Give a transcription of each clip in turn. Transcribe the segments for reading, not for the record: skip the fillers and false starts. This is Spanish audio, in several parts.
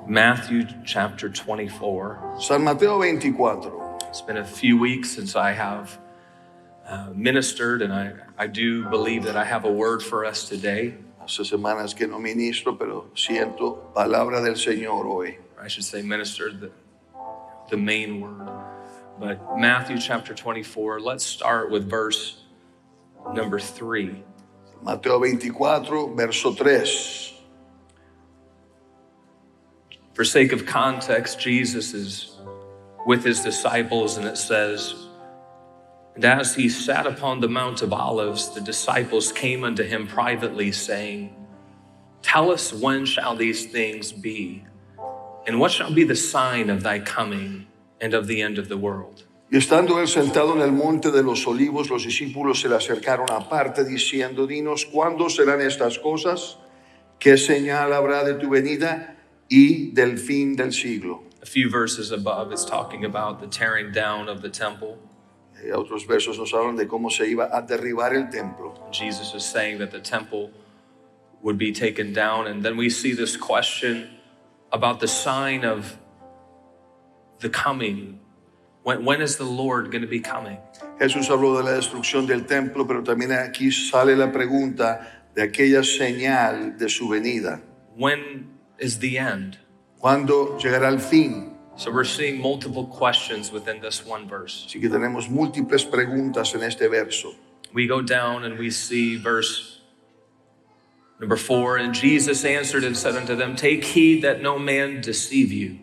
Matthew chapter 24. San Mateo 24. It's been a few weeks since I have ministered, and I do believe that I have a word for us today. Hace semanas que no ministro, pero siento palabra del Señor hoy. I should say ministered, the main word. But Matthew chapter 24, let's start with verse number 3. Mateo 24, verso 3. For sake of context, Jesus is with his disciples, and it says, "And as he sat upon the Mount of Olives, the disciples came unto him privately, saying, Tell us, when shall these things be? And what shall be the sign of thy coming and of the end of the world?" Y estando él sentado en el monte de los olivos, los discípulos se le acercaron aparte, diciendo, Dinos, ¿cuándo serán estas cosas? ¿Qué señal habrá de tu venida y del fin del siglo? A few verses above, it's talking about the tearing down of the temple. Otros versos nos hablan de cómo se iba a derribar el templo. Jesus is saying that the temple would be taken down. And then we see this question about the sign of the coming. When is the Lord going to be coming? Jesús habló de la destrucción del templo, pero también aquí sale la pregunta de aquella señal de su venida. When is the end? ¿Cuándo llegará el fin? So we're seeing multiple questions within this one verse. Así que tenemos múltiples preguntas en este verso. We go down and we see verse number 4. And Jesus answered and said unto them, Take heed that no man deceive you.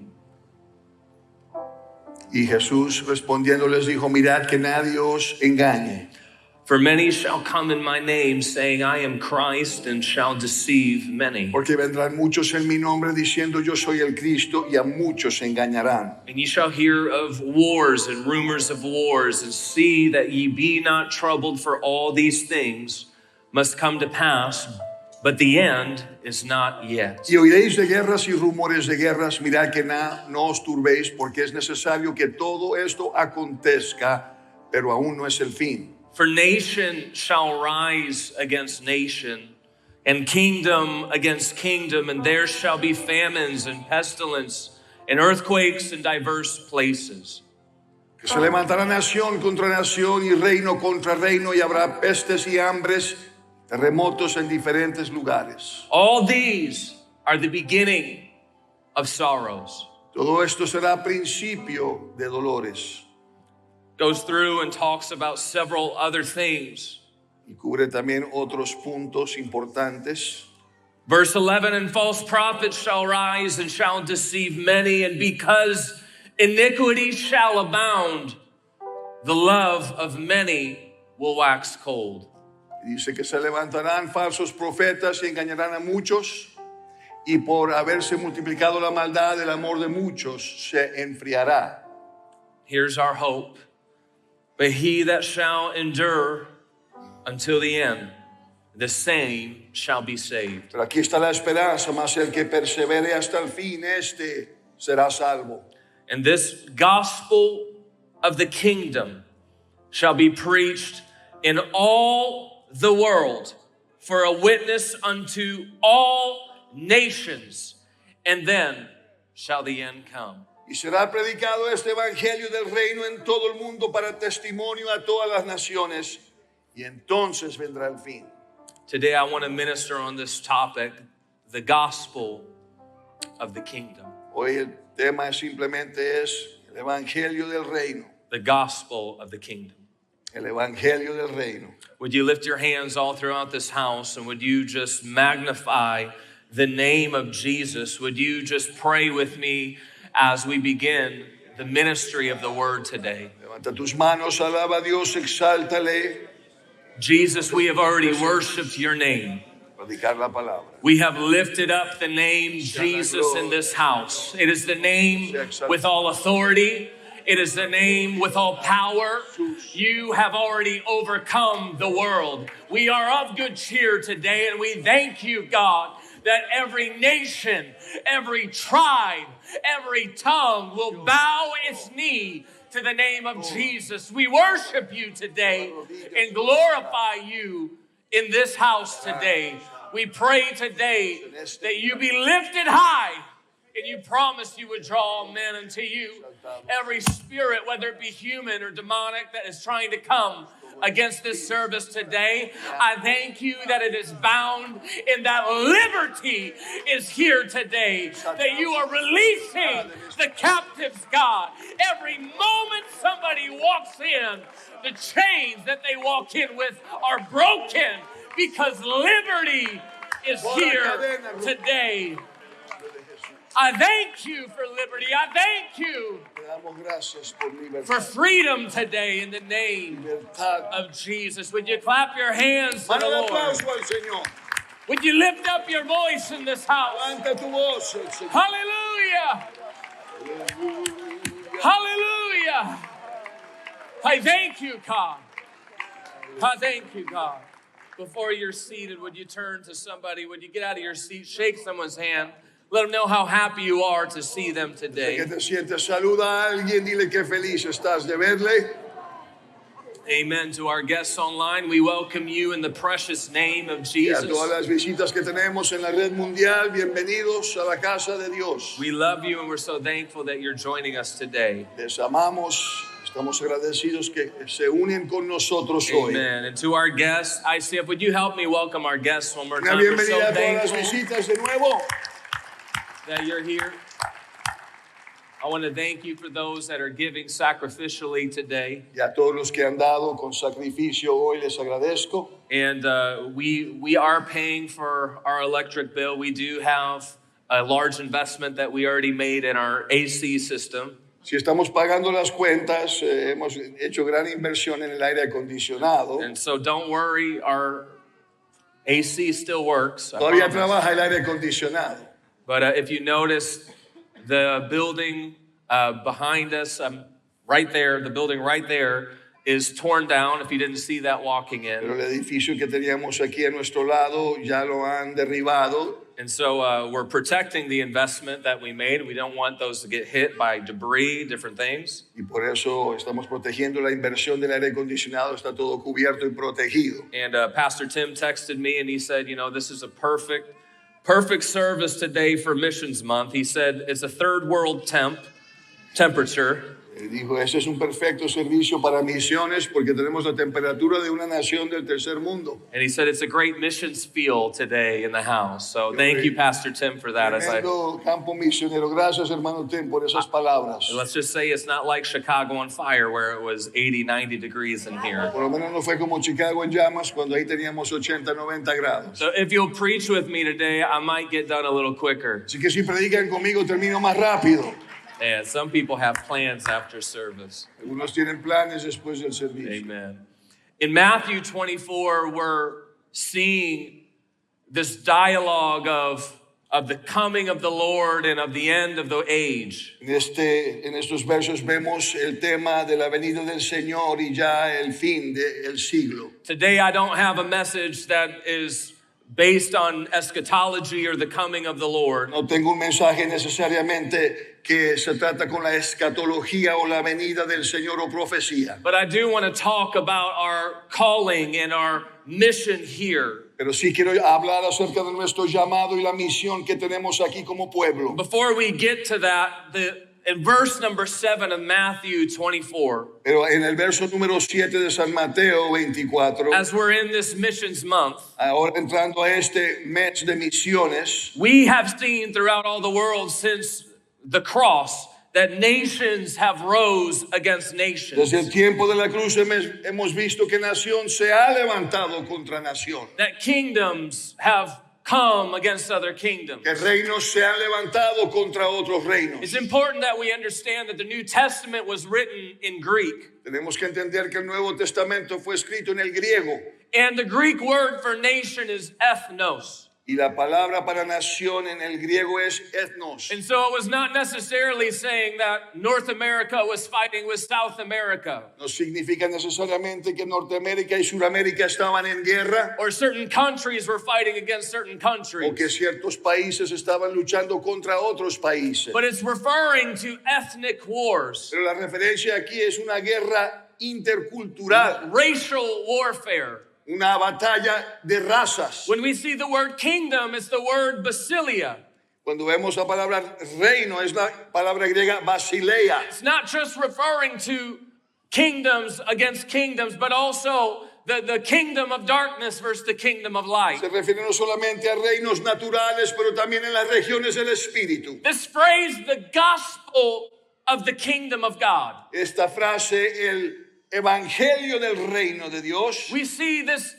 Y Jesús respondiendo les dijo, mirad que nadie os engañe. For many shall come in my name, saying, I am Christ, and shall deceive many. Porque vendrán muchos en mi nombre diciendo, yo soy el Cristo, y a muchos engañarán. And ye shall hear of wars and rumors of wars, and see that ye be not troubled, for all these things must come to pass, but the end is not yet. Y oiréis de guerras y rumores de guerras, mirad que no os turbéis, porque es necesario que todo esto acontezca, pero aún no es el fin. For nation shall rise against nation, and kingdom against kingdom, and there shall be famines and pestilence and earthquakes in diverse places. Que se levantará nación contra nación y reino contra reino, y habrá pestes y hambres, terremotos en diferentes lugares. All these are the beginning of sorrows. Todo esto será principio de dolores. Goes through and talks about several other things. Y cubre también otros puntos importantes. Verse 11, and false prophets shall rise and shall deceive many, and because iniquity shall abound, the love of many will wax cold. Y dice que se levantarán falsos profetas y engañarán a muchos, y por haberse multiplicado la maldad, el amor de muchos se enfriará. Here's our hope. But he that shall endure until the end, the same shall be saved. Pero aquí está la esperanza, mas el que persevere hasta el fin, este será salvo. And this gospel of the kingdom shall be preached in all the world for a witness unto all nations, and then shall the end come. Y será predicado este evangelio del reino en todo el mundo para testimonio a todas las naciones, y entonces vendrá el fin. Today I want to minister on this topic, the gospel of the kingdom. Hoy el tema simplemente es el evangelio del reino. The gospel of the kingdom. El evangelio del reino. Would you lift your hands all throughout this house, and would you just magnify the name of Jesus? Would you just pray with me as we begin the ministry of the word today? Levanta tus manos, alaba a Dios, exáltale. Jesus, we have already worshiped your name. Predicar la palabra. We have lifted up the name Jesus in this house. It is the name with all authority. It is the name with all power. You have already overcome the world. We are of good cheer today, and we thank you, God, that every nation, every tribe, every tongue will bow its knee to the name of Jesus. We worship you today and glorify you in this house today. We pray today that you be lifted high And you promised you would draw all men unto you. Every spirit, whether it be human or demonic, that is trying to come against this service today, I thank you that it is bound and that liberty is here today, that you are releasing the captives, God. Every moment somebody walks in, the chains that they walk in with are broken because liberty is here today. I thank you for liberty. I thank you Te damos gracias por libertad. for freedom today in the name Libertad. of Jesus. Would you clap your hands to the Mano de Lord? aplauso al Señor. Would you lift up your voice in this house? Levanta tu voz al Señor. Hallelujah! Hallelujah! I thank you, God. I thank you, God. Before you're seated, would you turn to somebody? Would you get out of your seat, shake someone's hand, let them know how happy you are to see them Que today. te sientes, saluda a alguien, dile que feliz estás de verle. Amen. To our guests online, we welcome you in the precious name of Y a Jesus. todas las visitas que tenemos en la red mundial, bienvenidos a la casa de Dios. We love you and we're so thankful that you're joining us today. Les amamos, estamos agradecidos que se unen con nosotros hoy. Amen. And to our guests, ICF, would you help me welcome our guests one more Una time? We're so bienvenida a todas las thankful visitas de nuevo. that you're here. I want to thank you for those that are giving sacrificially today. Y a todos los que han dado con sacrificio hoy les agradezco. And we are paying for our electric bill. We do have a large investment that we already made in our AC system. Si estamos pagando las cuentas, hemos hecho gran inversión en el aire acondicionado. And so don't worry, our AC still works. I Todavía promise. trabaja el aire acondicionado. But if you notice, the building behind us, right there, the building right there is torn down, if you didn't see that walking Pero in. el edificio que teníamos aquí a nuestro lado ya lo han derribado. And so we're protecting the investment that we made. We don't want those to get hit by debris, different things. Y por eso estamos protegiendo la inversión del aire acondicionado. Está todo cubierto y protegido. And Pastor Tim texted me and he said, you know, this is a perfect service today for Missions Month. He said it's a third world temperature. Él dijo, ese es un perfecto servicio para misiones porque tenemos la temperatura de una nación del tercer mundo. And he said it's a great missions feel today in the house. So thank you, Pastor Tim, for that. Tremendo campo misionero. Gracias, hermano Tim, por esas palabras. Let's just say it's not like Chicago on fire where it was 80, 90 degrees in here. Por lo menos no fue como Chicago en llamas cuando ahí teníamos 80, 90 grados. So if you'll preach with me today, I might get done a little quicker. Así que si predican conmigo termino más rápido. And some people have plans after service. Algunos tienen planes después del servicio. Amen. In Matthew 24, we're seeing this dialogue of the coming of the Lord and of the end of the age. En estos versos vemos el tema de la venida del Señor y ya el fin del siglo. Today, I don't have a message that is based on eschatology or the coming of the Lord. No tengo un mensaje necesariamente que se trata con la escatología o la venida del Señor o profecía. But I do want to talk about our calling and our mission here. Pero sí quiero hablar acerca de nuestro llamado y la misión que tenemos aquí como pueblo. Before we get to that, in verse number 7 of Matthew 24, Pero en el verso número 7 de San Mateo 24, as we're in this missions month, ahora entrando a este mes de misiones, we have seen throughout all the world since the cross that nations have rose against nations. desde el tiempo de la cruz hemos visto que nación se ha levantado contra nación. That kingdoms have come against other kingdoms. Que reinos se han levantado contra otros reinos. It's important that we understand that the New Testament was written in Greek. Tenemos que entender que el Nuevo Testamento fue escrito en el griego And the Greek word for nation is ethnos. y la palabra para nación en el griego es ethnos. And so it was not necessarily saying that North America was fighting with South America, No significa necesariamente que Norteamérica y Suramérica estaban en guerra or certain countries were fighting against certain o countries. que ciertos países estaban luchando contra otros países. But it's referring to ethnic wars, Pero la referencia aquí es una guerra intercultural, racial warfare. una batalla de razas. When we see the word kingdom, it's the word basilia. Cuando vemos la palabra reino, es la palabra griega basileia. It's not just referring to kingdoms against kingdoms, but also the kingdom of darkness versus the kingdom of light. Se refiere no solamente a reinos naturales, pero también en las regiones del espíritu. This phrase, the gospel of the kingdom of God. Esta frase, el evangelio del reino de Dios, We see this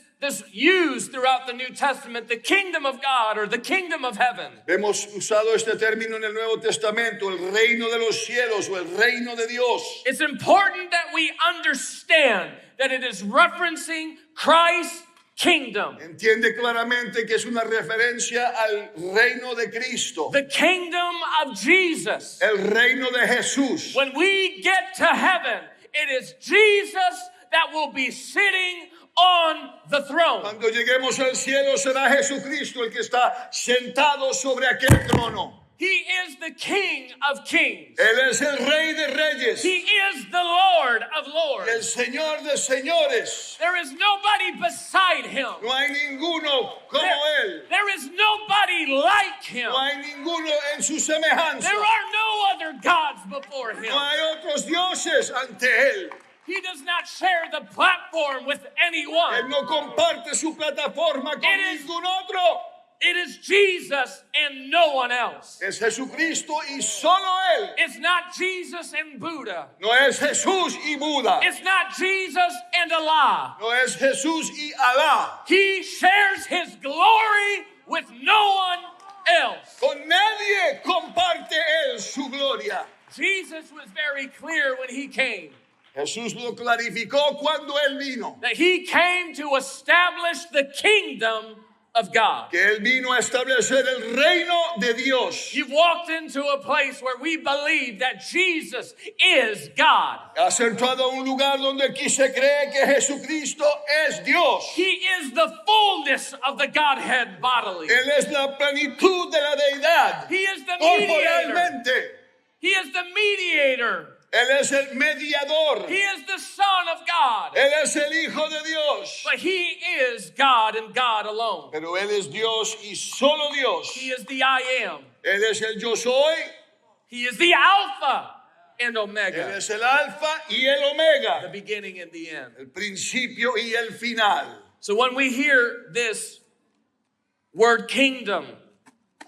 used throughout the New Testament, the kingdom of God or the kingdom of heaven. hemos usado este término en el Nuevo Testamento, el reino de los cielos o el reino de Dios. It's important that we understand that it is referencing Christ's kingdom. Entiende claramente que es una referencia al reino de Cristo, The kingdom of Jesus. el reino de Jesús. When we get to heaven, it is Jesus that will be sitting on the throne. Cuando lleguemos al cielo será Jesucristo el que está sentado sobre aquel trono. He is the King of kings. Él es el Rey de Reyes, He is the Lord of el lords. Señor de señores. There is nobody beside him. No hay ninguno como Él. There is nobody like him. No hay ninguno en su semejanza. There are no other gods before him. No hay otros dioses ante Él. He does not share the platform with Él anyone. no comparte su plataforma con It is- ningún otro. It is Jesus and no one else. Es Jesucristo y solo Él. It's not Jesus and Buddha. No es Jesús y Buda. It's not Jesus and Allah. No es Jesús y Alá. He shares his glory with no one else. Con nadie comparte Él su gloria. Jesus was very clear when he came Jesús lo clarificó cuando Él vino. that he came to establish the kingdom of God. Que Él vino a establecer el reino de Dios. You've walked into a place where we believe that Jesus is God. Has entrado a un lugar donde aquí se cree que Jesucristo es Dios. He is the fullness of the Godhead bodily. Él es la plenitud de la deidad. He is the mediator. Corporalmente. He is the mediator. Él es el mediador. He is the Son of God. Él es el Hijo de Dios. But he is God and God alone. Pero Él es Dios y solo Dios. He is the I am. Él es el yo soy. He is the Alpha and Él Omega. es el alfa y el The omega. beginning and the end. El principio y el final. So when we hear this word kingdom,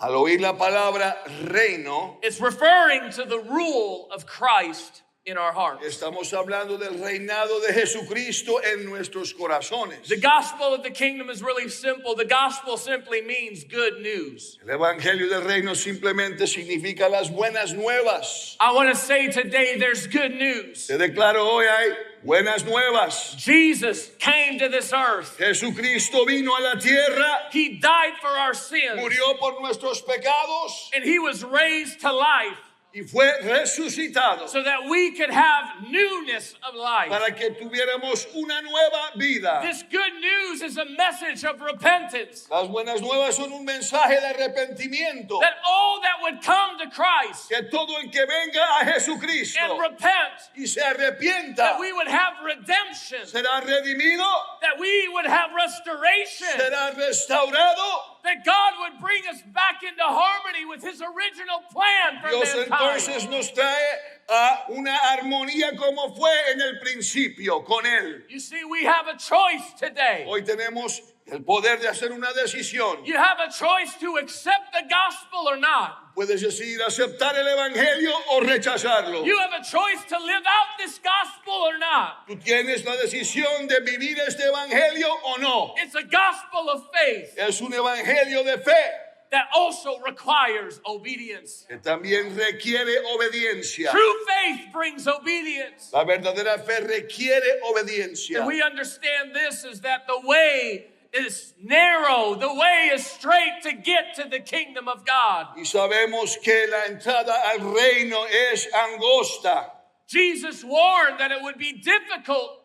Al oír la palabra reino, it's referring to the rule of Christ in our hearts. estamos hablando del reinado de Jesucristo en nuestros corazones. The gospel of the kingdom is really simple. The gospel simply means good news. El evangelio del reino simplemente significa las buenas nuevas. I want to say today there's good news. Te declaro hoy hay buenas nuevas. Jesus came to this earth. Jesucristo vino a la tierra, He died for our sins. murió por nuestros pecados And he was raised to life y fue resucitado so that we could have newness of life. para que tuviéramos una nueva vida. This good news is a message of repentance. Las buenas nuevas son un mensaje de arrepentimiento. That all that would come to Christ Que todo el que venga a Jesucristo and repent, y se arrepienta that we would have redemption, será redimido, that we would have restoration, será restaurado. that God would bring us back into harmony with his original plan for Dios mankind. entonces nos trae a una armonía como fue en el principio con Él. You see, we have a choice today. Hoy tenemos el poder de hacer una decisión. You have a choice to accept the gospel or not. Puedes decidir aceptar el evangelio o rechazarlo. You have a choice to live out this gospel or not. Tú tienes la decisión de vivir este evangelio o no. It's a gospel of faith Es un evangelio de fe that also requires obedience. que también requiere obediencia. True faith brings obedience. La verdadera fe requiere obediencia. And we understand this is that the way is narrow, the way is straight to get to the kingdom of God. Y sabemos que la entrada al reino es angosta. Jesus warned that it would be difficult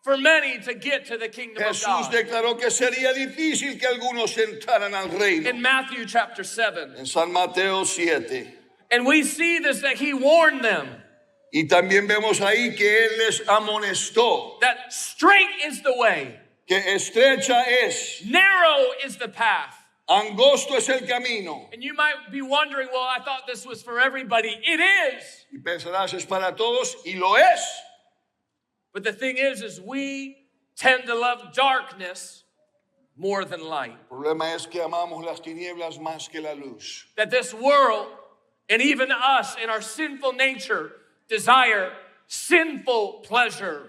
for many to get to the kingdom of Jesús God. declaró que sería difícil que algunos entraran al reino. In Matthew chapter 7. En San Mateo 7. And we see this, that he warned them Y también vemos ahí que Él les amonestó, that straight is the way, que estrecha es, narrow is the path Angosto es el camino. And you might be wondering, well, I thought this was for everybody. It is. Y pensarás, es para todos, y lo es. But the thing is we tend to love darkness more than light. El problema es que amamos las tinieblas más que la luz. That this world, and even us in our sinful nature, desire sinful pleasure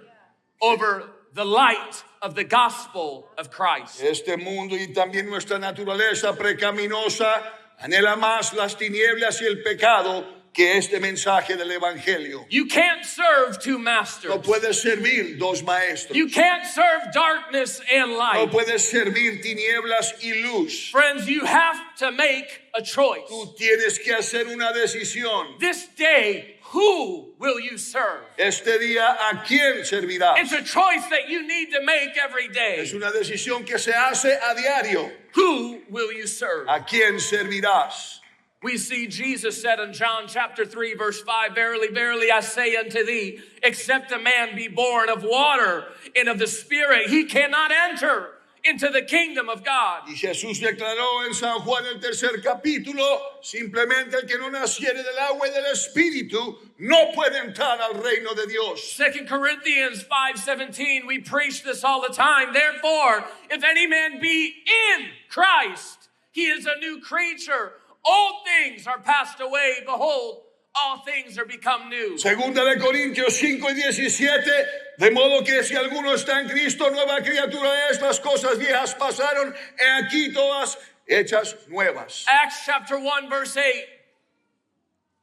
over the light of the gospel of Christ. Este mundo y también nuestra naturaleza pecaminosa anhela más las tinieblas y el pecado que este mensaje del evangelio. You can't serve two masters. No puedes servir dos maestros. You can't serve darkness and No light. puedes servir tinieblas y luz. Friends, you have to make a choice. Tú tienes que hacer una decisión. This day, who will you serve? Este día, ¿a quién servirás? It's a choice that you need to make every day. Es una decisión que se hace a diario. Who will you serve? ¿A quién servirás? We see Jesus said in John chapter 3, verse 5, Verily, verily, I say unto thee, except a man be born of water and of the Spirit, he cannot enter into the kingdom of God. Y Jesús declaró en San Juan el 3 capítulo, simplemente el que no naciere del agua y del Espíritu no puede entrar al reino de Dios. 2 Corinthians 5:17, we preach this all the time. Therefore, if any man be in Christ, he is a new creature. All things are passed away. Behold, all things are become new. Segunda de Corintios 5:17, de modo que si alguno está en Cristo, nueva criatura es, las cosas viejas pasaron, he aquí todas hechas nuevas. Acts chapter 1, verse 8.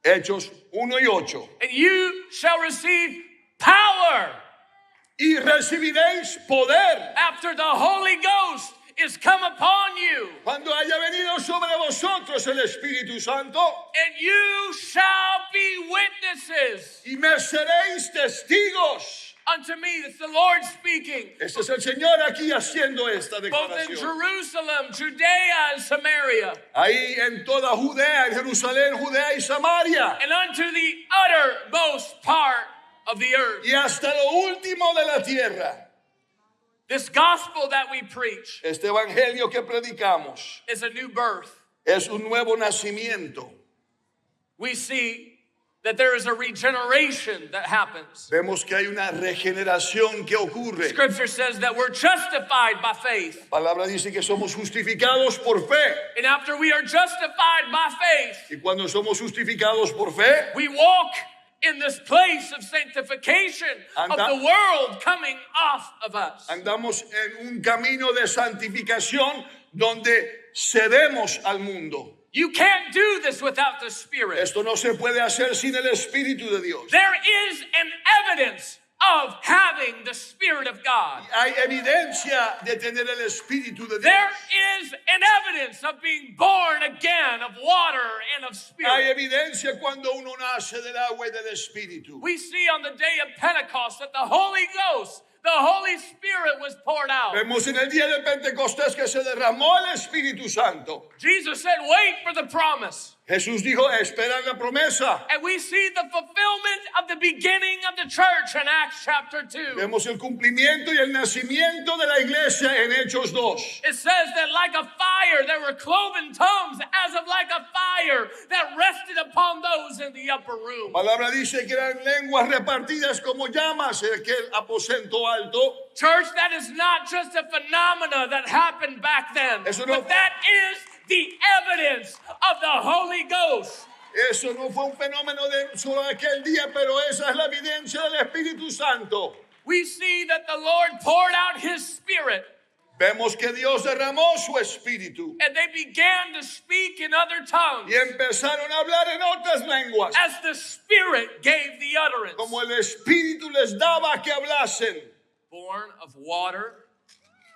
Hechos 1 y 8. And you shall receive power Y recibiréis poder after the Holy Ghost is come upon you. cuando haya venido sobre vosotros el Espíritu Santo, And you shall be witnesses y me seréis testigos. unto me. That's the Lord speaking. Este es el Señor aquí haciendo esta Both in declaración. Jerusalem, Judea, and Samaria, Ahí en toda Judea, en Jerusalén, Judea y Samaria, and unto the uttermost part of the earth. y hasta lo último de la tierra. This gospel that we preach Este evangelio que predicamos is a new birth. es un nuevo nacimiento. We see that there is a regeneration that happens. Vemos que hay una regeneración que ocurre. Scripture says that we're justified by faith. La palabra dice que somos justificados por fe. And after we are justified by faith, Y cuando somos justificados por fe, we walk in this place of sanctification of the world coming off of us. andamos en un camino de santificación donde cedemos al mundo. You can't do this without the Spirit. Esto no se puede hacer sin el Espíritu de Dios. There is an evidence of having the Spirit of God. Hay evidencia de tener el Espíritu de Dios. There is an evidence of being born again of water and of Hay Spirit. evidencia cuando uno nace del agua y del Espíritu. We see on the day of Pentecost that the Holy Ghost, the Holy Spirit was poured out. Vemos en el día de Pentecostés que se derramó el Espíritu Santo. Jesus said, wait for the promise. Jesús dijo, esperan la promesa. And we see the fulfillment of the beginning of the church in Acts chapter 2. Vemos el cumplimiento y el nacimiento de la iglesia en Hechos 2. It says that like a fire, there were cloven tongues as of like a fire that rested upon those in the upper room. La palabra dice que eran lenguas repartidas como llamas en aquel aposento alto. Church, that is not just a phenomena that happened back then, Eso no- but that is the evidence of the Holy Ghost. Eso no fue un fenómeno de solo aquel día, pero esa es la evidencia del Espíritu Santo. We see that the Lord poured out His Spirit, Vemos que Dios derramó su Espíritu and they began to speak in other tongues y empezaron a hablar en otras lenguas, as the Spirit gave the utterance. como el Espíritu les daba que hablasen. Born of water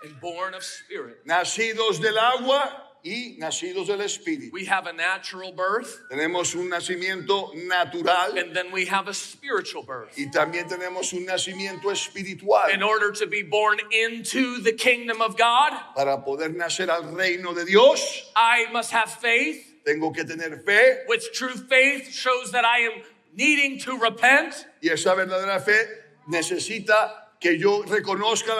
and born of Spirit. Nacidos del agua y nacidos del Espíritu. We have a natural birth, Tenemos un nacimiento natural and then we have a spiritual birth. y también tenemos un nacimiento espiritual. In order to be born into the kingdom of God, Para poder nacer al reino de Dios, I must have faith, tengo que tener fe, which true faith shows that I am needing to repent. y esa verdadera fe necesita que yo reconozca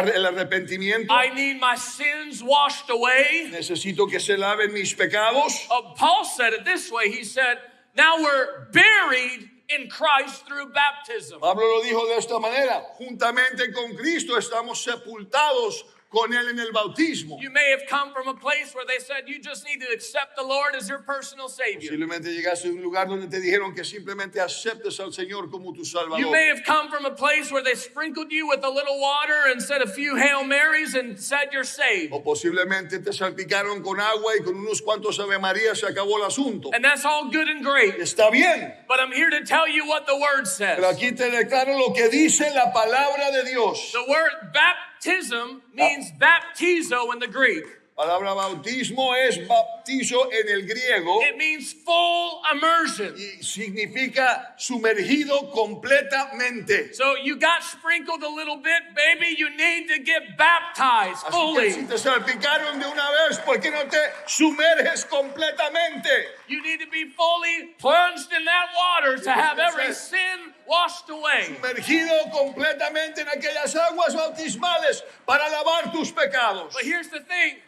el arrepentimiento. I need my sins washed away. Necesito que se laven mis pecados. Paul said it this way. He said, now we're buried in Christ through baptism. Pablo lo dijo de esta manera: juntamente con Cristo estamos sepultados con él en el bautismo. You may have come from a place where they said you just need to accept the Lord as your personal Savior. Posiblemente llegaste a un lugar donde te dijeron que simplemente aceptes al Señor como tu Salvador. You may have come from a place where they sprinkled you with a little water and said a few Hail Marys and said you're saved. O posiblemente te salpicaron con agua y con unos cuantos Ave María se acabó el asunto. And that's all good and great. Está bien, But I'm here to tell you what the Word says. pero aquí te declaro lo que dice la palabra de Dios. The word baptism means baptizo in the Greek. Palabra bautismo es bautizo en el griego It means full immersion. y significa sumergido completamente. So you got sprinkled a little bit, baby. You need to get baptized Así que fully. si te salpicaron de una vez, ¿por qué no te sumerges completamente? You need to be fully plunged in that water to have every sin washed away. Sumergido completamente en aquellas aguas bautismales para lavar tus pecados. But here's the thing.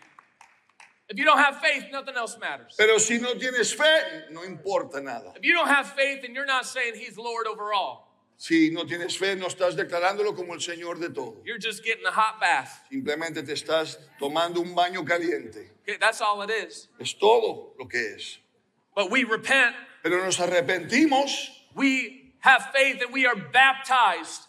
If you don't have faith, nothing else matters. Pero si no tienes fe, no importa nada. If you don't have faith, then you're not saying He's Lord over all. Si no tienes fe, no estás declarándolo como el Señor de todo. You're just getting a hot bath. Simplemente te estás tomando un baño caliente. Okay, that's all it is. Es todo lo que es. But we repent, Pero nos arrepentimos, we have faith, and we are baptized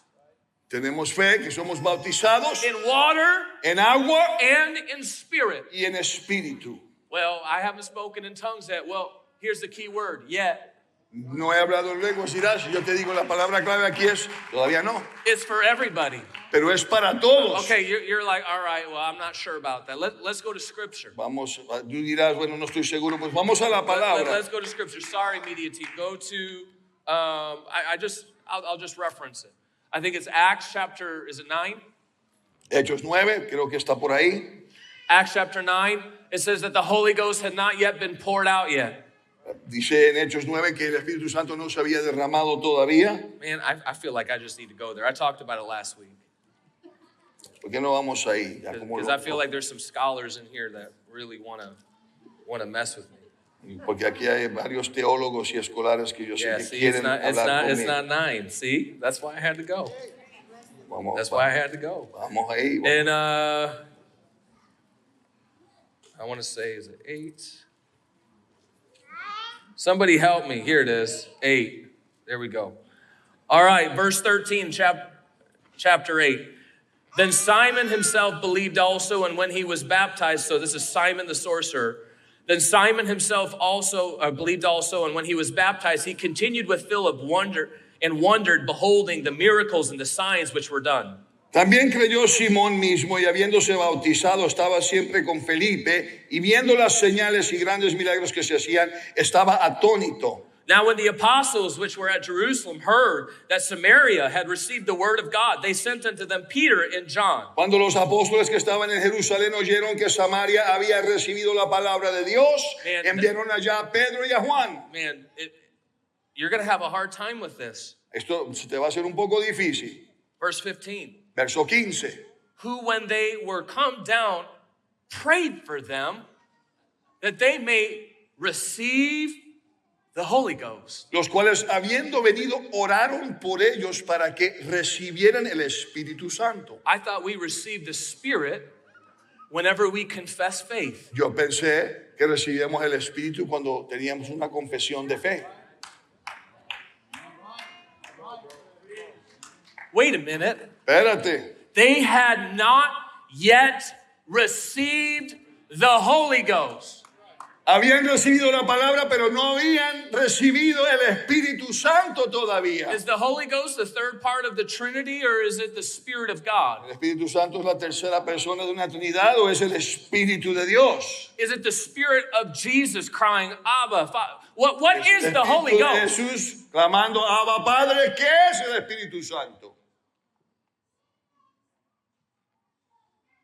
tenemos fe, que somos bautizados in water en agua and in spirit. y en espíritu. Well, I haven't spoken in tongues yet. Well, here's the key word, yet. No he hablado en lenguas, dirás. Yo te digo, la palabra clave aquí es, todavía no. It's for everybody. Pero es para todos. Okay, you're like, all right, well, I'm not sure about that. Let's go to Scripture. Vamos, tú dirás, bueno, no estoy seguro, pues vamos a la palabra. Let's go to Scripture. Sorry, media team. Go to, I'll just reference it. I think it's Acts chapter, is it 9? Hechos 9, creo que está por ahí. Acts chapter 9, it says that the Holy Ghost had not yet been poured out yet. Dice en Hechos 9 que el Espíritu Santo no se había derramado todavía. Man, I feel like I just need to go there. I talked about it last week. ¿Por qué no vamos ahí? Ya como Because I feel like there's some scholars in here that really want to mess with me. Porque aquí hay varios teólogos y escolares que yo sé Yeah, que see, it's quieren not, hablar it's conmigo. not 9. See, that's why I had to go. Vamos, That's why I had to go. vamos ahí. And I want to say, is it 8? Somebody help me. Here it is. 8. There we go. All right, verse 13, chapter 8. Then Simon himself believed also, and when he was baptized, so this is Simon the sorcerer. Then Simon himself also believed also, and when he was baptized, he continued with Philip, wondered, beholding the miracles and the signs which were done. También creyó Simón mismo y habiéndose bautizado estaba siempre con Felipe y viendo las señales y grandes milagros que se hacían, estaba atónito. Now when the apostles which were at Jerusalem heard that Samaria had received the word of God, they sent unto them Peter and John. Cuando los apóstoles que estaban en Jerusalén oyeron que Samaria había recibido la palabra de Dios, enviaron allá a Pedro y a Juan. Man, you're going to have a hard time with this. Esto se te va a hacer un poco difícil. Verse 15. Verso 15. Who, when they were come down, prayed for them that they may receive the Holy Ghost. Los cuales, habiendo venido, oraron por ellos para que recibieran el Espíritu Santo. I thought we received the Spirit whenever we confess faith. Yo pensé que recibíamos el Espíritu cuando teníamos una confesión de fe. Wait a minute. Espérate. They had not yet received the Holy Ghost. Habían recibido la palabra, pero no habían recibido el Espíritu Santo todavía. Is the Holy Ghost the third part of the Trinity, or is it the Spirit of God? ¿El Espíritu Santo es la tercera persona de una Trinidad o es el Espíritu de Dios? Is it the Spirit of Jesus crying, Abba, Father? What is El the Holy Espíritu de Ghost? Jesús clamando, Abba Padre, ¿qué es el Espíritu Santo?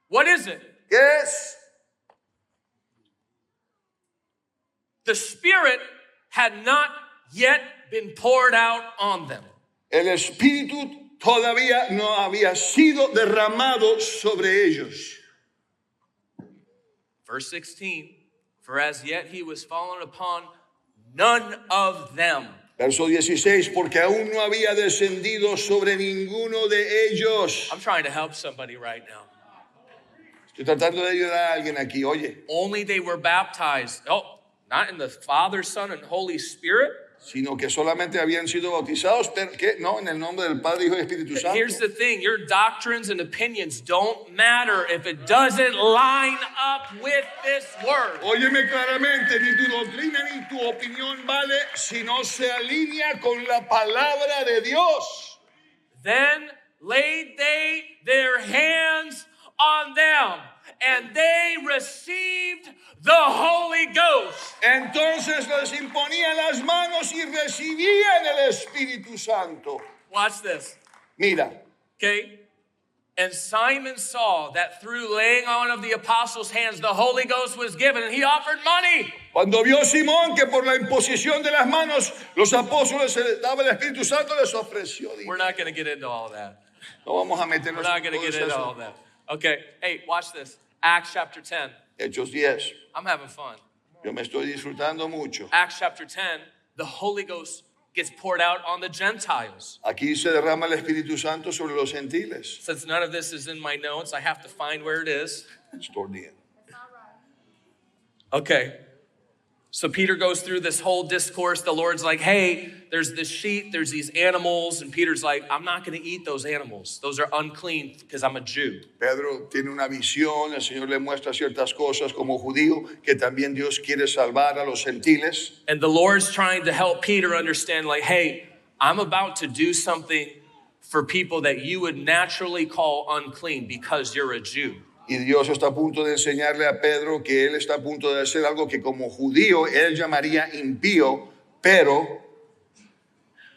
What is it? ¿Qué es? The Spirit had not yet been poured out on them. El Espíritu todavía no había sido derramado sobre ellos. Verse 16, for as yet he was fallen upon none of them. Verso 16, porque aún no había descendido sobre ninguno de ellos. I'm trying to help somebody right now. Estoy tratando de ayudar a alguien aquí, oye. Only they were baptized. Oh, not in the Father, Son, and Holy Spirit. Sino que solamente habían sido bautizados, pero ¿qué? No, en el nombre del Padre, Hijo y Espíritu Santo. Here's the thing, your doctrines and opinions don't matter if it doesn't line up with this word. Óyeme claramente, ni tu doctrina ni tu opinión vale si no se alinea con la palabra de Dios. Then laid they their hands on them, and they received the Holy Ghost. Entonces les imponían las manos y recibían el Espíritu Santo. Watch this, Mira, okay? And Simon saw that through laying on of the apostles' hands, the Holy Ghost was given, and he offered money. cuando vio Simón que por la imposición de las manos los apóstoles se les daba el Espíritu Santo, les ofreció We're dinero. not going to get into all that. No vamos a We're meternos not en going to todo get into all eso. that. Okay, hey, watch this. Acts chapter 10. Hechos 10. I'm having fun. Yo me estoy disfrutando mucho. Acts chapter 10, the Holy Ghost gets poured out on the Gentiles. Aquí se derrama el Espíritu Santo sobre los gentiles. Since none of this is in my notes, I have to find where it is. Estos días. Okay. So Peter goes through this whole discourse. The Lord's like, hey, there's this sheep, there's these animals. And Peter's like, I'm not going to eat those animals. Those are unclean because I'm a Jew. Pedro tiene una visión, el Señor le muestra ciertas cosas como judío, que también Dios quiere salvar a los gentiles. And the Lord's trying to help Peter understand, like, hey, I'm about to do something for people that you would naturally call unclean because you're a Jew. Y Dios está a punto de enseñarle a Pedro que él está a punto de hacer algo que como judío él llamaría impío, pero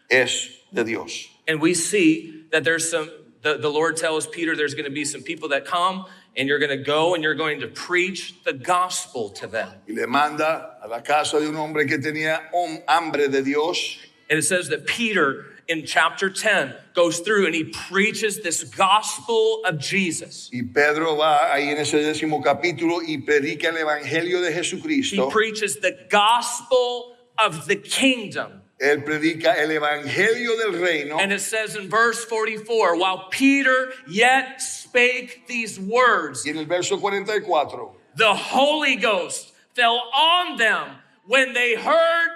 es de Dios. And we see that there's the Lord tells Peter there's going to be some people that come and you're going to go and you're going to preach the gospel to them. Y le manda a la casa de un hombre que tenía hambre de Dios. And it says that Peter in chapter 10 goes through and he preaches this gospel of Jesus. Y Pedro va ahí en ese 10º capítulo y predica el evangelio de He Jesucristo. preaches the gospel of the kingdom. Él predica el evangelio del reino. And it says in verse 44, while Peter yet spake these words, Y en el verso 44, the Holy Ghost fell on them when they heard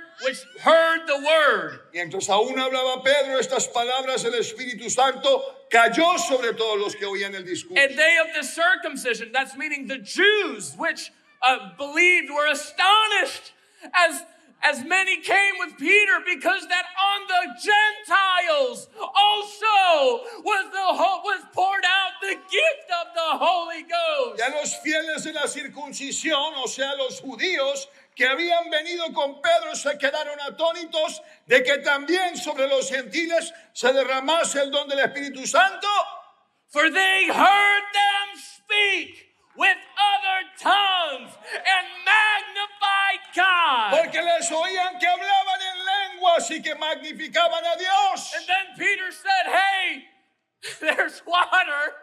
the word. mientras aún hablaba Pedro estas palabras, el Espíritu Santo cayó sobre todos los que oían el discurso. And they of the circumcision, that's meaning the Jews, which believed, were astonished as many came with Peter, because that on the Gentiles also was poured out the gift of the Holy Ghost. Ya los fieles de la circuncisión, o sea, los judíos que habían venido con Pedro, se quedaron atónitos de que también sobre los gentiles se derramase el don del Espíritu Santo. For they heard them speak with other tongues and magnified God. Porque les oían que hablaban en lenguas y que magnificaban a Dios. And then Peter said, hey, there's water.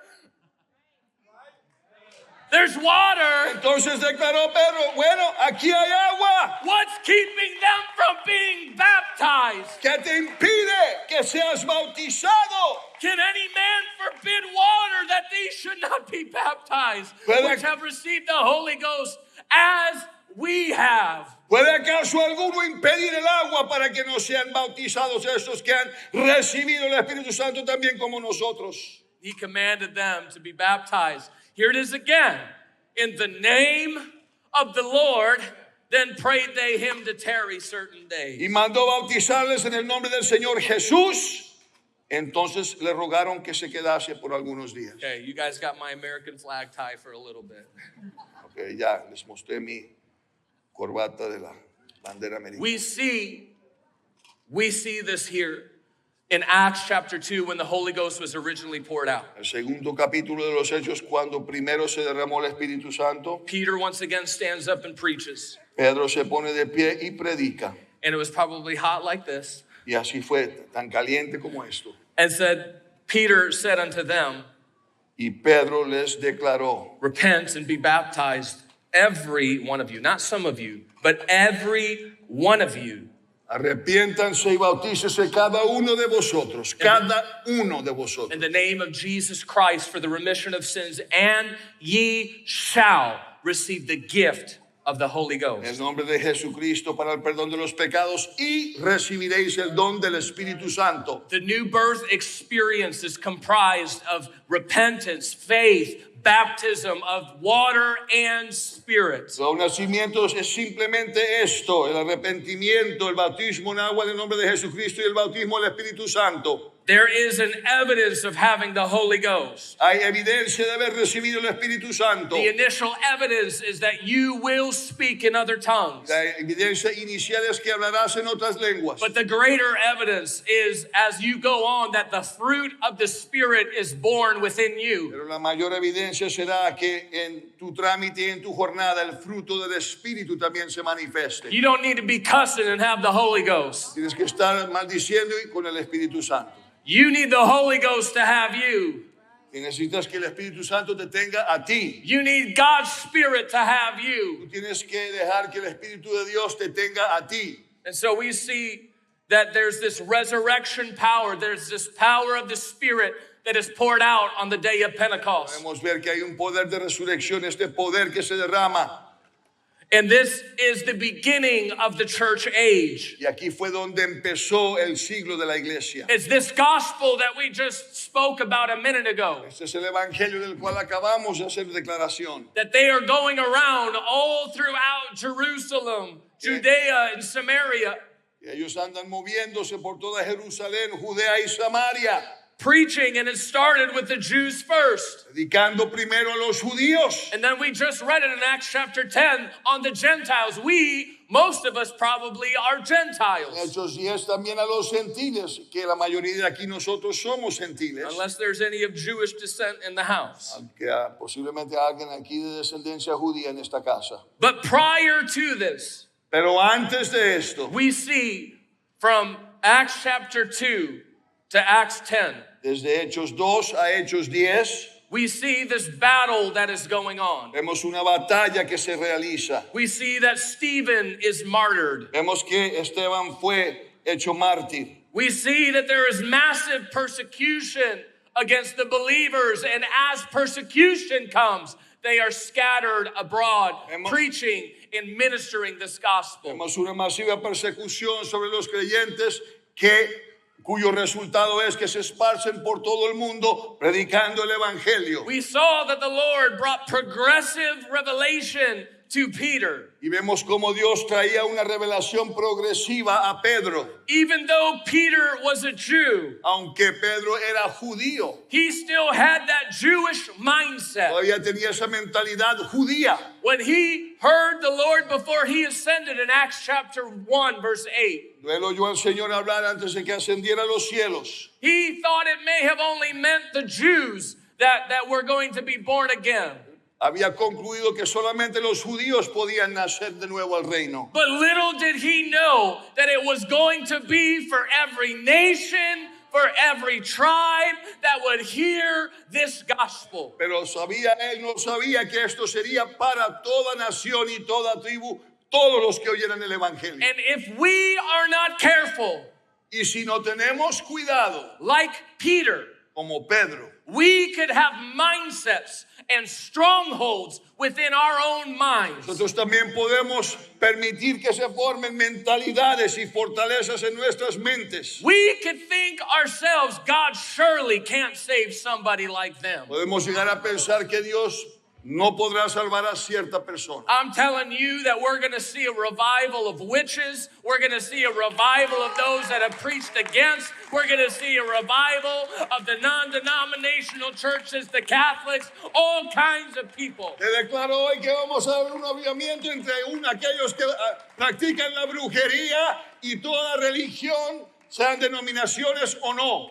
There's water. Entonces declaró Pedro, bueno, aquí hay agua. What's keeping them from being baptized? ¿Qué te impide que seas bautizado? Can any man forbid water that they should not be baptized, Puede- which have received the Holy Ghost as we have? ¿Puede acaso alguno impedir el agua para que no sean bautizados estos que han recibido el Espíritu Santo también como nosotros? He commanded them to be baptized. Here it is again. In the name of the Lord, then prayed they him to tarry certain days. Y mandó bautizarles en el nombre del Señor Jesús. Entonces le rogaron que se quedase por algunos días. Okay, you guys got my American flag tie for a little bit. Ok, ya les mostré mi corbata de la bandera americana. We see this here in Acts chapter 2 when the Holy Ghost was originally poured out. El segundo capítulo de los Hechos, cuando primero se derramó el Espíritu Santo, Peter once again stands up and preaches. Pedro se pone de pie y predica. And it was probably hot like this. Y así fue, tan caliente como esto. And said, Peter said unto them, Y Pedro les declaró, repent and be baptized, every one of you, not some of you, but every one of you, arrepiéntanse y bautícese cada uno de vosotros, cada uno de in vosotros, the name of Jesus Christ for the remission of sins, and ye shall receive the gift of the Holy en el Ghost. nombre de Jesucristo para el perdón de los pecados, y recibiréis el don del Espíritu Santo. The new birth experience is comprised of repentance, faith, baptism of water and spirit. Los nacimientos es simplemente esto, el arrepentimiento, el bautismo en agua en el nombre de Jesucristo y el bautismo del Espíritu Santo. There is an evidence of having the Holy Ghost. Hay evidencia de haber recibido el Espíritu Santo. The initial evidence is that you will speak in other tongues. La evidencia inicial es que hablarás en otras lenguas. But the greater evidence is as you go on that the fruit of the Spirit is born within you. Pero la mayor evidencia será que en tu trámite y en tu jornada el fruto del Espíritu también se manifieste. You don't need to be cussing and have the Holy Ghost. Tienes que estar maldiciendo y con el Espíritu Santo. You need the Holy Ghost to have you. Y necesitas que el Espíritu Santo te tenga a ti. You need God's Spirit to have you. Tú tienes que dejar que el Espíritu de Dios te tenga a ti. And so we see that there's this resurrection power, there's this power of the Spirit that is poured out on the day of Pentecost. Podemos ver que hay un poder de resurrección, este poder que se derrama. And this is the beginning of the church age. Y aquí fue donde empezó el siglo de la iglesia. It's this gospel that we just spoke about a minute ago. Este es el evangelio del cual acabamos de hacer declaración. That they are going around all throughout Jerusalem, Judea, and Samaria, Y ellos andan moviéndose por toda Jerusalén, Judea y Samaria, preaching, and it started with the Jews first. predicando primero a los judíos. And then we just read it in Acts chapter 10 on the Gentiles. Most of us probably are En Gentiles. Hechos 10 también a los gentiles, que la mayoría de aquí nosotros somos gentiles. Unless there's any of Jewish descent in the house. Aunque posiblemente alguien aquí de descendencia judía en esta casa. But prior to this, Pero antes de esto, we see from Acts chapter 2 to Acts 10, desde Hechos 2 a Hechos 10, we see this battle that is going on. vemos una batalla que se realiza. We see that Stephen is martyred. Vemos que Esteban fue hecho mártir. We see that there is massive persecution against the believers, and as persecution comes, they are scattered abroad, preaching and ministering this gospel. Vemos una masiva persecución sobre los creyentes cuyo resultado es que se esparcen por todo el mundo predicando el evangelio. We saw that the Lord brought progressive revelation to Peter. Y vemos cómo Dios traía una revelación progresiva a Pedro. Even though Peter was a Jew, Aunque Pedro era judío, he still had that Jewish mindset. todavía tenía esa mentalidad judía. When he heard the Lord before he ascended in Acts chapter 1, verse 8, Él oyó al Señor hablar antes de que ascendiera a los cielos. he thought it may have only meant the Jews that were going to be born again. Había concluido que solamente los judíos podían nacer de nuevo al reino. But little did he know that it was going to be for every nation, for every tribe that would hear this gospel. Pero él no sabía que esto sería para toda nación y toda tribu, todos los que oyeran el evangelio. And if we are not careful, Y si no tenemos cuidado, like Peter, como Pedro, we could have mindsets and strongholds within our own minds. nosotros también podemos permitir que se formen mentalidades y fortalezas en nuestras mentes. We could think ourselves, God surely can't save somebody like them. Podemos llegar a pensar que Dios no podrá salvar a cierta persona. I'm telling you that we're going to see a revival of witches. We're going to see a revival of those that have preached against. We're going to see a revival of the non-denominational churches, the Catholics, all kinds of people. Te declaro hoy que vamos a ver un avivamiento entre aquellos que practican la brujería y toda religión, sean denominaciones o no.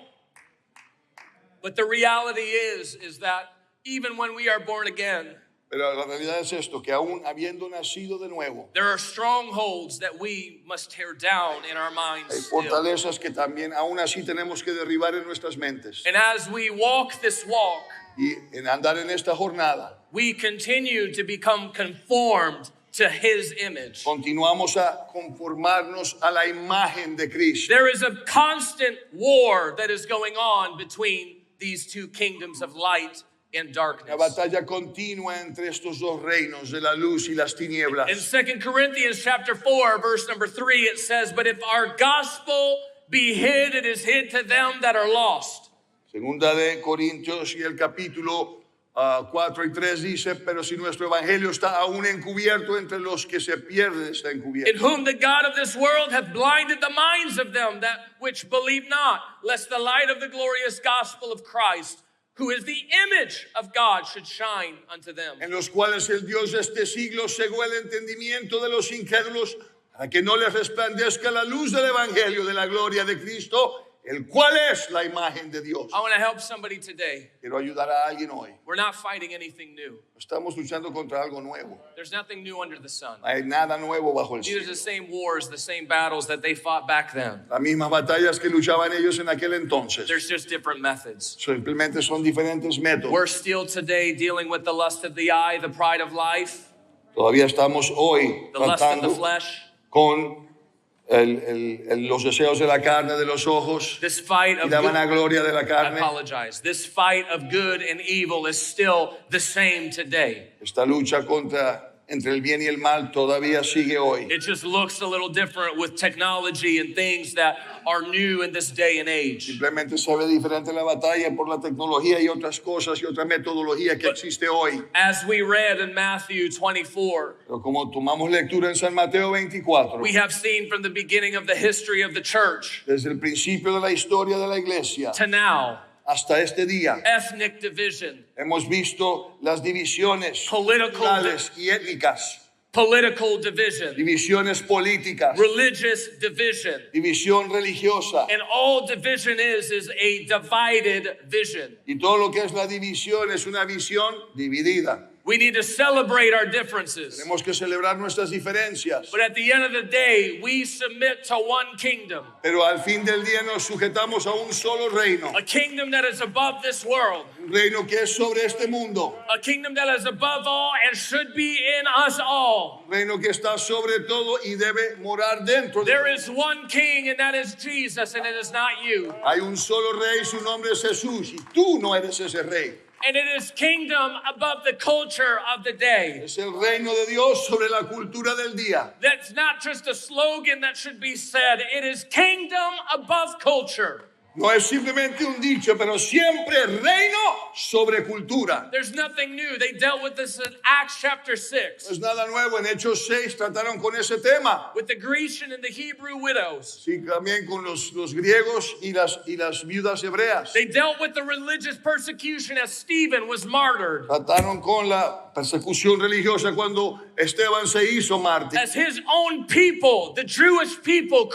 But the reality is that even when we are born again, Pero la realidad es esto, que aún habiendo nacido de nuevo, there are strongholds that we must tear down in our minds hay still. fortalezas que también aún así tenemos que derribar en nuestras mentes. And as we walk this walk, Y en andar en esta jornada, we continue to become conformed to his image. continuamos a conformarnos a la imagen de Cristo. There is a constant war that is going on between these two kingdoms of light and La darkness. batalla continua entre estos dos reinos de la luz y las In tinieblas. 2 Corinthians chapter 4, verse number 3, it says, "But if our gospel be hid, it is hid to them that are lost." Segunda de Corintios y el capítulo 4 y 3 dice, pero si nuestro evangelio está aún encubierto entre los que se pierden, está In encubierto. whom the God of this world hath blinded the minds of them that which believe not, lest the light of the glorious gospel of Christ, who is the image of God, should shine unto them. En los cuales el Dios de este siglo cegó el entendimiento de los incrédulos para que no les resplandezca la luz del evangelio de la gloria de Cristo, el cual es la imagen de Dios. I want to help somebody today. Quiero ayudar a alguien hoy. We're not fighting anything new. Estamos luchando contra algo nuevo. There's nothing new under the sun. No hay nada nuevo bajo el These are cielo. the same wars, the same battles that they fought back then. Las mismas batallas que luchaban ellos en aquel entonces. There's just different methods. Simplemente son diferentes métodos. We're still today dealing with the lust of the eye, the pride of life, Todavía estamos hoy the lust of the tratando flesh. con los deseos de la carne, de los ojos This fight y of la good, vanagloria de la I carne. apologize. This fight of good and evil is still the same today. Esta lucha entre el bien y el mal todavía sigue hoy. It just looks a little different with technology and things that are new in this day and age. Simplemente se ve diferente la batalla por la tecnología y otras cosas y otra metodología que existe hoy. As we read in Matthew 24, Pero como tomamos lectura en San Mateo 24, we have seen from the beginning of the history of the church desde el principio de la historia de la iglesia to now, hasta este día, ethnic division, hemos visto las divisiones Political- culturales y étnicas, political division, divisiones políticas, religious division. división religiosa. And all division is a divided vision. Y todo lo que es la división es una visión dividida. We need to celebrate our differences. Tenemos que celebrar nuestras diferencias, But at the end of the day, we submit to one kingdom, pero al fin del día nos sujetamos a un solo reino, a kingdom that is above this world, un reino que es sobre este mundo, a kingdom that is above all and should be in us all. un reino que está sobre todo y debe morar dentro de There is one king, and that is Jesus, and it is not you. Hay un solo rey, su nombre es Jesús, y tú no eres ese rey. And it is kingdom above the culture of the day. Es el reino de Dios sobre la cultura del día. That's not just a slogan that should be said. It is kingdom above culture. No es simplemente un dicho, pero siempre reino sobre cultura. There's nothing new. They dealt with this in Acts chapter No 6 es nada nuevo. En Hechos 6 trataron con ese tema. with the Grecian and the Hebrew widows. Sí, también con los griegos y las viudas hebreas. They dealt with the religious persecution as Stephen was martyred, Trataron con la persecución religiosa cuando Esteban se hizo mártir. as his own people, the Jewish people,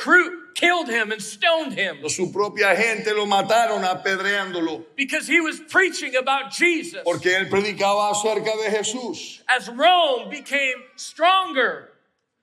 killed him and stoned him Su propia gente lo mataron apedreándolo because he was preaching about Jesus. porque él predicaba acerca de Jesús. As Rome became stronger,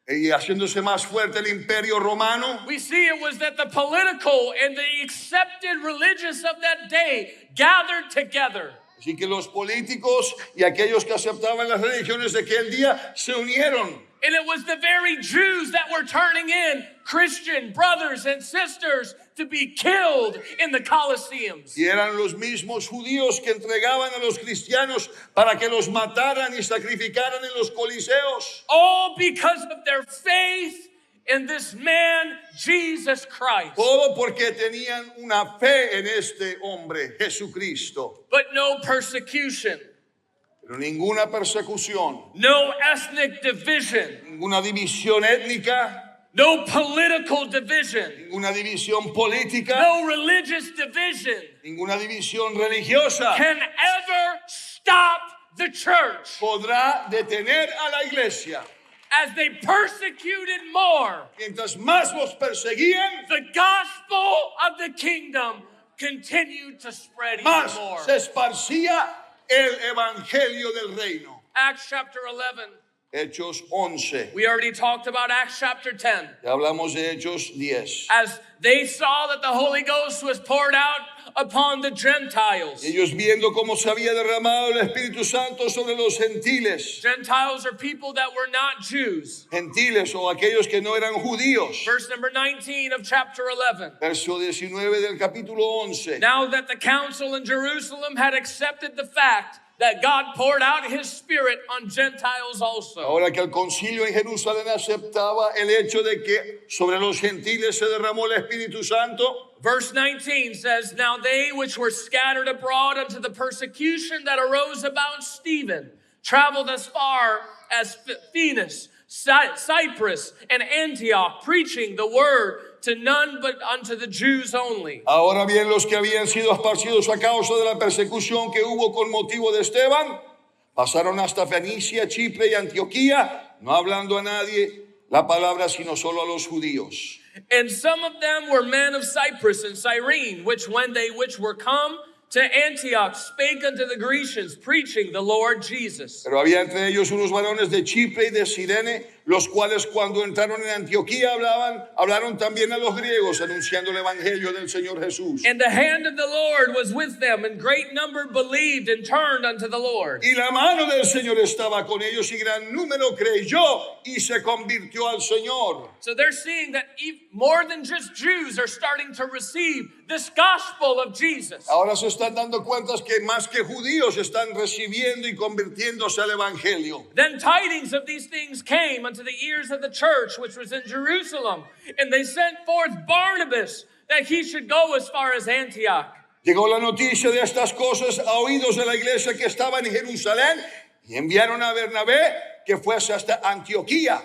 Y haciéndose más fuerte el imperio romano, we see it was that the political and the accepted religious of that day gathered together. así que los políticos y aquellos que aceptaban las religiones de aquel día se unieron. And it was the very Jews that were turning in Christian brothers and sisters to be killed in the Colosseums. Y eran los mismos judíos que entregaban a los cristianos para que los mataran y sacrificaran en los coliseos. All because of their faith in this man, Jesus Christ. Todo porque tenían una fe en este hombre, Jesucristo. But no persecution, Pero ninguna persecución, no ethnic division, ninguna división étnica, no political division, ninguna división política, no religious division ninguna división religiosa can ever stop the church podrá detener a la iglesia. as they persecuted more. Mientras más los perseguían, The gospel of the kingdom continued to spread even más more. se esparcía el evangelio del reino. Acts chapter 11. Hechos 11. We already talked about Acts chapter 10. Ya hablamos de Hechos 10. As they saw that the Holy Ghost was poured out upon the Gentiles. Ellos viendo cómo se había derramado el Espíritu Santo sobre los gentiles. Gentiles are people that were not Jews. Gentiles o aquellos que no eran judíos. Verse number 19 of chapter 11. Verso 19 del capítulo 11. Now that the council in Jerusalem had accepted the fact that God poured out his Spirit on Gentiles also. Ahora que el concilio en Jerusalén aceptaba el hecho de que sobre los gentiles se derramó el Espíritu Santo. Verse 19 says, Now they which were scattered abroad unto the persecution that arose about Stephen traveled as far as Phoenix, Cyprus, and Antioch, preaching the word to none but unto the Jews only. Ahora bien, los que habían sido esparcidos a causa de la persecución que hubo con motivo de Esteban, pasaron hasta Fenicia, Chipre y Antioquía, no hablando a nadie la palabra, sino solo a los judíos. And some of them were men of Cyprus and Cyrene, which when they which were come to Antioch spake unto the Grecians, preaching the Lord Jesus. Pero había entre ellos unos varones de Chipre y de Cirene, los cuales cuando entraron en Antioquía hablaron también a los griegos, anunciando el evangelio del Señor Jesús. And the hand of the Lord was with them, and great number believed and turned unto the Lord. Y la mano del Señor estaba con ellos, y gran número creyó y se convirtió al Señor. So they're seeing that more than just Jews are starting to receive this gospel of Jesus. Ahora se están dando cuenta que más que judíos están recibiendo y convirtiéndose al evangelio. Then tidings of these things came unto the ears of the church which was in Jerusalem, and they sent forth Barnabas that he should go as far as Antioch. Llegó la noticia de estas cosas a oídos de la iglesia que estaba en Jerusalén y enviaron a Bernabé que fuese hasta Antioquía.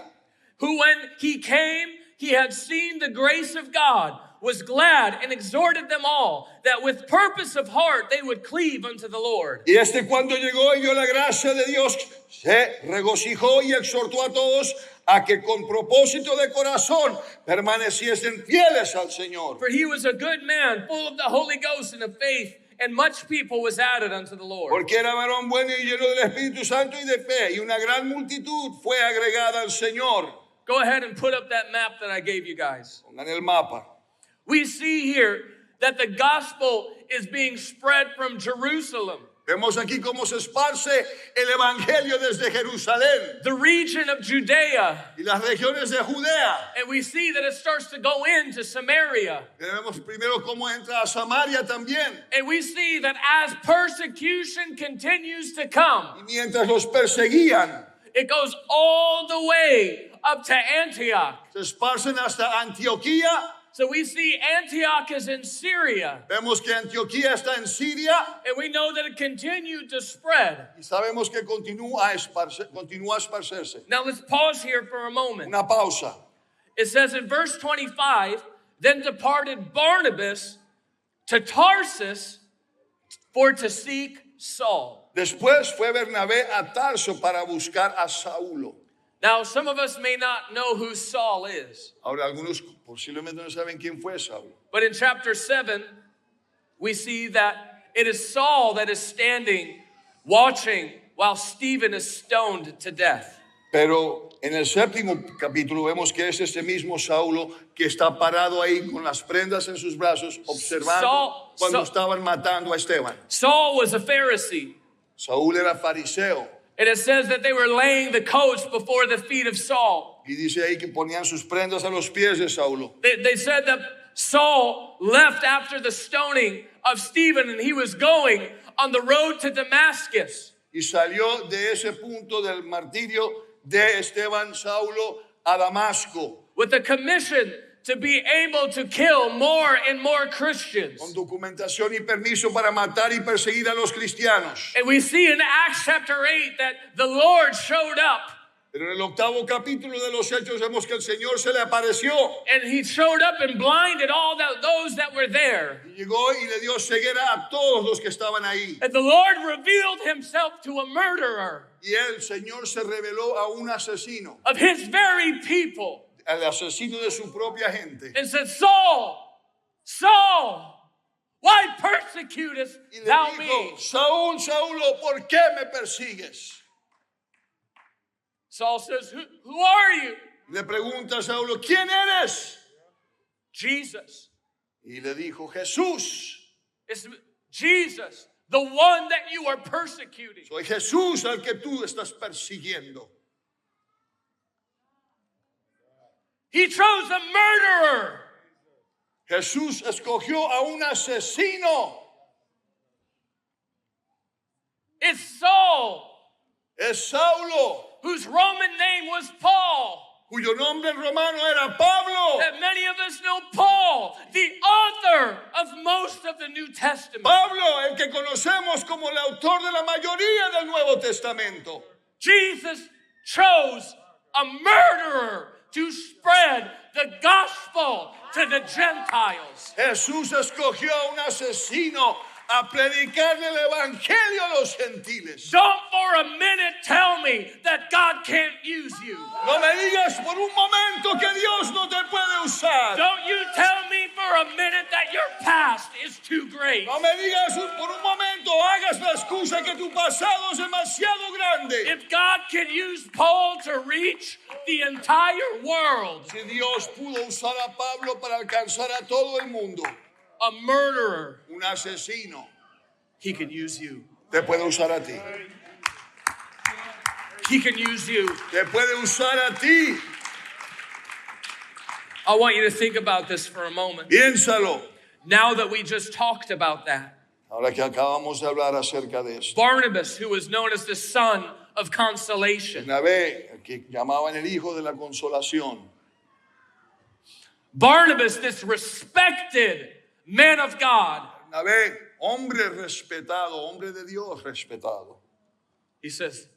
Who when he came, he had seen the grace of God, was glad and exhorted them all that with purpose of heart they would cleave unto the Lord. Y cuando llegó y vio la gracia de Dios, se regocijó y exhortó a todos a que con propósito de corazón permaneciesen fieles al Señor. For he was a good man, full of the Holy Ghost and of faith, and much people was added unto the Lord. Porque era varón bueno y lleno del Espíritu Santo y de fe, y una gran multitud fue agregada al Señor. Go ahead and put up that map that I gave you guys. Pongan el mapa. We see here that the gospel is being spread from Jerusalem, Vemos aquí cómo se esparce el evangelio desde Jerusalén the region of Judea, y las regiones de Judea. and we see that it starts to go into Samaria. Vemos primero cómo entra a Samaria también. And we see that as persecution continues to come, Y mientras los perseguían, it goes all the way up to Antioch. se esparcen hasta Antioquía. So we see Antioch is in Syria, Vemos que Antioquía está en Siria and we know that it continued to spread. y sabemos que continúa a esparcerse. Now let's pause here for a moment. Una pausa. It says in verse 25, then departed Barnabas to Tarsus for to seek Saul. Después fue Bernabé a Tarso para buscar a Saulo. Now, some of us may not know who Saul is, Ahora algunos posiblemente no saben quién fue Saulo. but in chapter 7, we see that it is Saul that is standing, watching while Stephen is stoned to death. Pero en el séptimo capítulo vemos que es ese mismo Saulo que está parado ahí con las prendas en sus brazos observando cuando estaban matando a Esteban. Saul was a Pharisee, Saúl era fariseo and it says that they were laying the coats before the feet of Saul. y dice ahí que ponían sus prendas a los pies de Saulo. They said that Saul left after the stoning of Stephen, and he was going on the road to Damascus. Y salió de ese punto del martirio de Esteban Saulo a Damasco With a commission to be able to kill more and more Christians. con documentación y permiso para matar y perseguir a los cristianos. And we see in Acts chapter 8 that the Lord showed up. Pero en el octavo capítulo de los Hechos vemos que el Señor se le apareció And he showed up and blinded all those that were there. y llegó y le dio ceguera a todos los que estaban ahí. And the Lord revealed himself to a murderer Y el Señor se reveló a un asesino, of his very people, al asesino de su propia gente. and said, Saul, Saul, why persecutest Y le thou dijo, me? Saúl, Saulo, ¿por qué me persigues? Saul says, who are you? Le pregunta a Saulo, ¿quién eres? Jesus. Y le dijo, Jesús. It's Jesus, the one that you are persecuting. Soy Jesús al que tú estás persiguiendo. He chose a murderer. Jesús escogió a un asesino. It's Saul, Es Saulo, whose Roman name was Paul. cuyo nombre en romano era Pablo. That many of us know Paul, the author of most of the New Testament. Pablo, el que conocemos como el autor de la mayoría del Nuevo Testamento. Jesus chose a murderer to spread the gospel to the Gentiles. Jesús escogió a un asesino a predicarle el evangelio a los gentiles. Don't for a minute tell me that God can't use you. No me digas por un momento que Dios no te puede usar. Don't you tell me for a minute that your past is too great. No me digas por un momento, hagas la excusa que tu pasado es demasiado grande. If God can use Paul to reach the entire world, Si Dios pudo usar a Pablo para alcanzar a todo el mundo, a murderer, un asesino, he can use you. te puede usar a ti. He can use you. Te puede usar a ti. I want you to think about this for a moment. Piénsalo. Now that we just talked about that, Ahora que acabamos de hablar acerca de esto. Barnabas, who was known as the son of consolation, Bernabé, que llamaban el hijo de la consolación. Barnabas, this respected man of God, Bernabé, hombre respetado, hombre de Dios respetado. he says,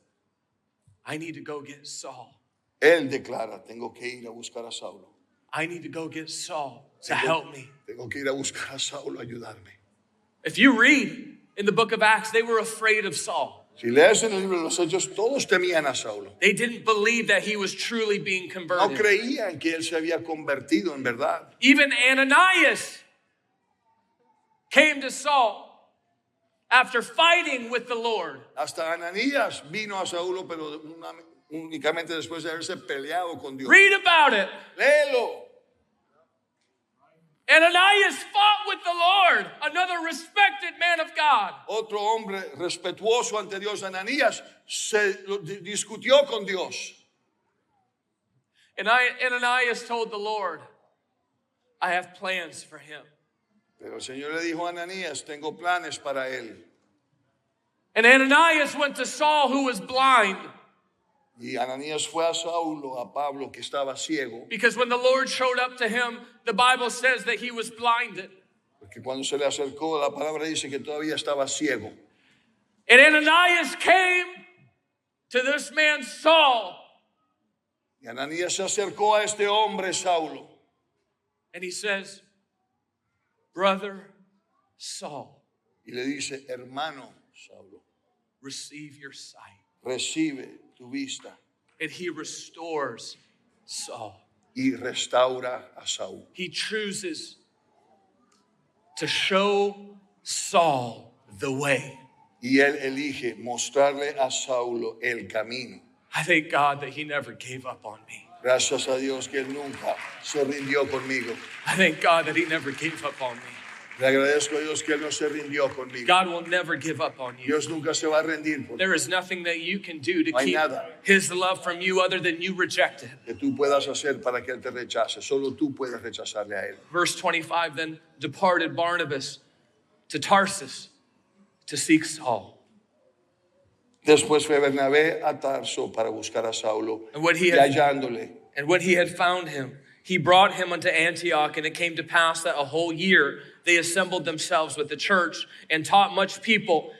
I need to go get Saul. Él declara, tengo que ir a buscar a Saulo. I need to go get Saul to help me. Tengo que ir a buscar a Saulo a ayudarme. If you read in the book of Acts, they were afraid of Saul. Si lees en el libro de los Hechos, todos temían a Saulo. They didn't believe that he was truly being No converted. creían que él se había convertido en verdad. Even Ananias came to Saul after fighting with the Lord. Hasta Ananías vino a Saulo, pero únicamente después de haberse peleado con Dios. Read about it. Léelo. Ananias fought with the Lord, another respected man of God. Otro hombre respetuoso ante Dios, Ananías, discutió con Dios. And Ananias told the Lord, I have plans for him. Pero el Señor le dijo a Ananías, tengo planes para él. And Ananias went to Saul, who was blind, Y Ananías fue a Saulo, a Pablo, que estaba ciego, because when the Lord showed up to him, the Bible says that he was blinded. porque cuando se le acercó, la palabra dice que todavía estaba ciego. And Ananias came to this man Saul, Y Ananías se acercó a este hombre, Saulo, and he says, Brother Saul, y le dice, hermano Saulo, receive your sight. recibe tu vista. And he restores Saul. Y restaura a Saúl. He chooses to show Saul the way. Y él elige mostrarle a Saulo el camino. I thank God that he never gave up on me. Gracias a Dios que él nunca se rindió conmigo. I thank God that he never gave up on me. Le agradezco a Dios que él no se rindió conmigo. God will never give up on you. Dios nunca se va a rendir por There is nothing that you can do to No hay keep nada. his love from you other than you reject it. que tú puedas hacer para que él te rechace. Solo tú puedes rechazarle a él. Verse 25, then departed Barnabas to Tarsus to seek Saul. Después fue Bernabé a Tarso para buscar a Saulo. And when he Y had hallándole, And when he had found him, he brought him unto Antioch, and it came to pass that a whole year they assembled themselves with the church and taught much people.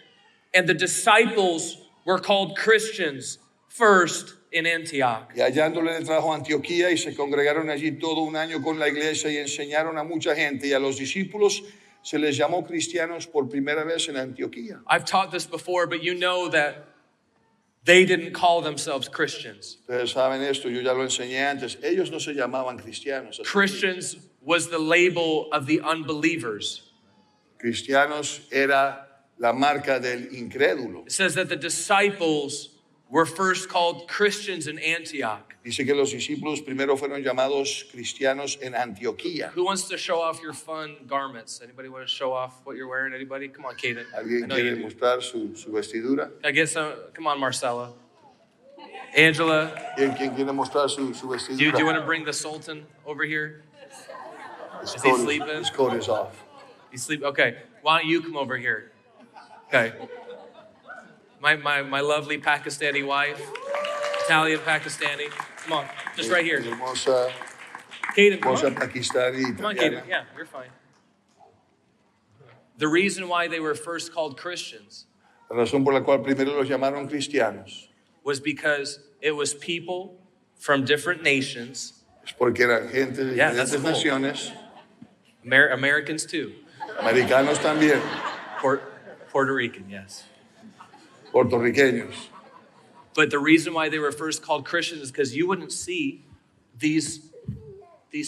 And the disciples were called Christians first in Antioch. y hallándole le trajo a Antioquía y se congregaron allí todo un año con la iglesia y enseñaron a mucha gente y a los discípulos se les llamó cristianos por primera vez en Antioquía. I've taught this before, but you know that they didn't call themselves Christians. Ustedes saben esto, yo ya lo enseñé antes. Ellos no se llamaban cristianos. Christians was the label of the unbelievers. Cristianos era la marca del incrédulo. It says that the disciples were first called Christians in Antioch. Dice que los discípulos primero fueron llamados cristianos en Antioquía. Who wants to show off your fun garments? Anybody want to show off what you're wearing? Anybody? Come on, Kaden. I ¿Alguien know quiere you do. mostrar su vestidura? I guess come on, Marcella. Angela, ¿Quién quiere mostrar su do vestidura? you want to bring the Sultan over here? His Is he coat sleeping? His coat is off. You sleep? Okay. Why don't you come over here? Okay. My lovely Pakistani wife, Italian Pakistani. Come on, just right here. Hermosa, Kaden, come hermosa on. pakistani Come on, italiana. Kaden. Yeah, you're fine. The reason why they were first called Christians La razón por la cual primero los llamaron cristianos was because it was people from different nations, es porque eran gente de Yeah, that's diferentes cool. naciones, Americans too, americanos también, Puerto Rican, yes. puertorriqueños. But the reason why they were first called Christians is because you wouldn't see these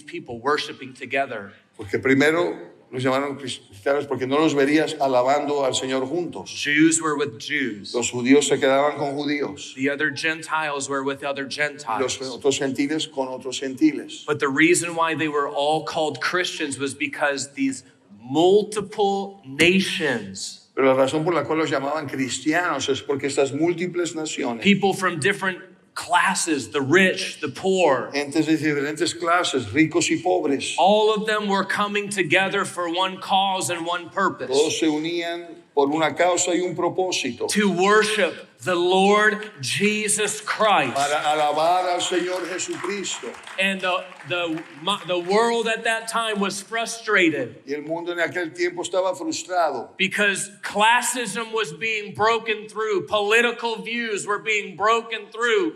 people worshiping together. Porque primero los llamaron cristianos porque no los verías alabando al Señor juntos. Jews were with Jews. Los judíos se quedaban con judíos, The other Gentiles were with other los Gentiles. otros gentiles con otros gentiles. But the reason why they were all called Christians was because these multiple nations, Pero la razón por la cual los llamaban cristianos es porque estas múltiples naciones, people from different classes, the rich, the poor, gentes de diferentes clases, ricos y pobres, all of them were coming together for one cause and one purpose: todos se unían por una causa y un propósito, to worship the Lord Jesus Christ. para alabar al Señor Jesucristo. And the world at that time was frustrated Y el mundo en aquel tiempo estaba frustrado because classism was being broken through, political views were being broken through,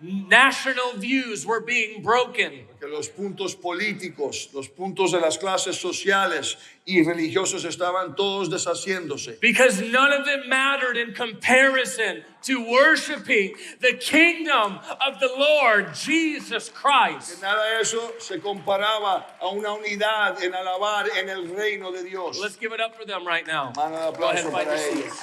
national views were being broken. que los puntos políticos, los puntos de las clases sociales y religiosos estaban todos deshaciéndose. Because none of it mattered in comparison to worshiping the kingdom of the Lord Jesus Christ. Nada de eso se comparaba a una unidad en alabar en el reino de Dios. Let's give it up for them right now. Mano de Go ahead aplauso and find para your ellos. seats.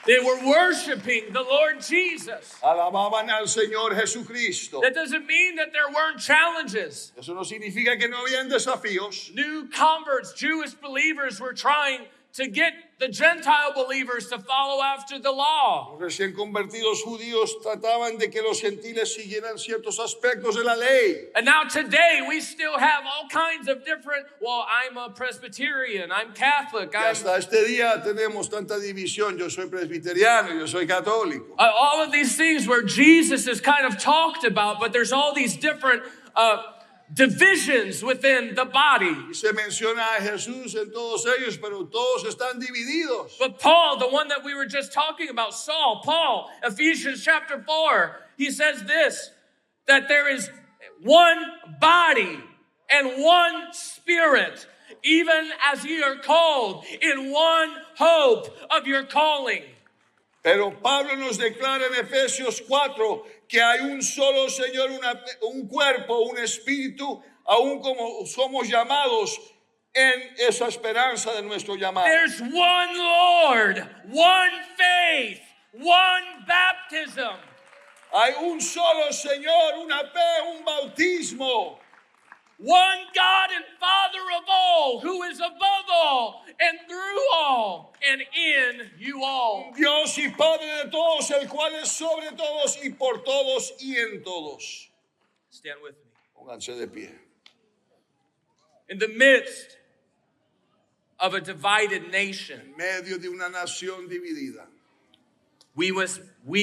They were worshiping the Lord Jesus. Alababan al Señor Jesucristo. That doesn't mean that there weren't challenges. Eso no significa que no habían desafíos. New converts, Jewish believers were trying to get the Gentile believers to follow after the law. Los recién convertidos judíos trataban de que los gentiles siguieran ciertos aspectos de la ley. And now today we still have all kinds of different, well, I'm a Presbyterian, I'm Catholic, Y I'm hasta este día tenemos tanta división. Yo soy presbiteriano, yo soy católico. all of these things where Jesus is kind of talked about, but there's all these different divisions within the body. Y se menciona a Jesús en todos ellos, pero todos están divididos. But Paul, the one that we were just talking about, Paul, Ephesians chapter 4, he says this, that there is one body and one spirit, even as ye are called in one hope of your calling. Pero Pablo nos declara en Efesios 4 que hay un solo Señor, un cuerpo, un espíritu, aún como somos llamados en esa esperanza de nuestro llamado. There's one Lord, one faith, one baptism. Hay un solo Señor, una fe, un bautismo. One God and Father of all, who is above all and through all and in you all. Dios y Padre de todos, el cual es sobre todos y por todos y en todos. Stand with me. Pónganse de pie. In the midst of a divided nation, En medio de una nación dividida, we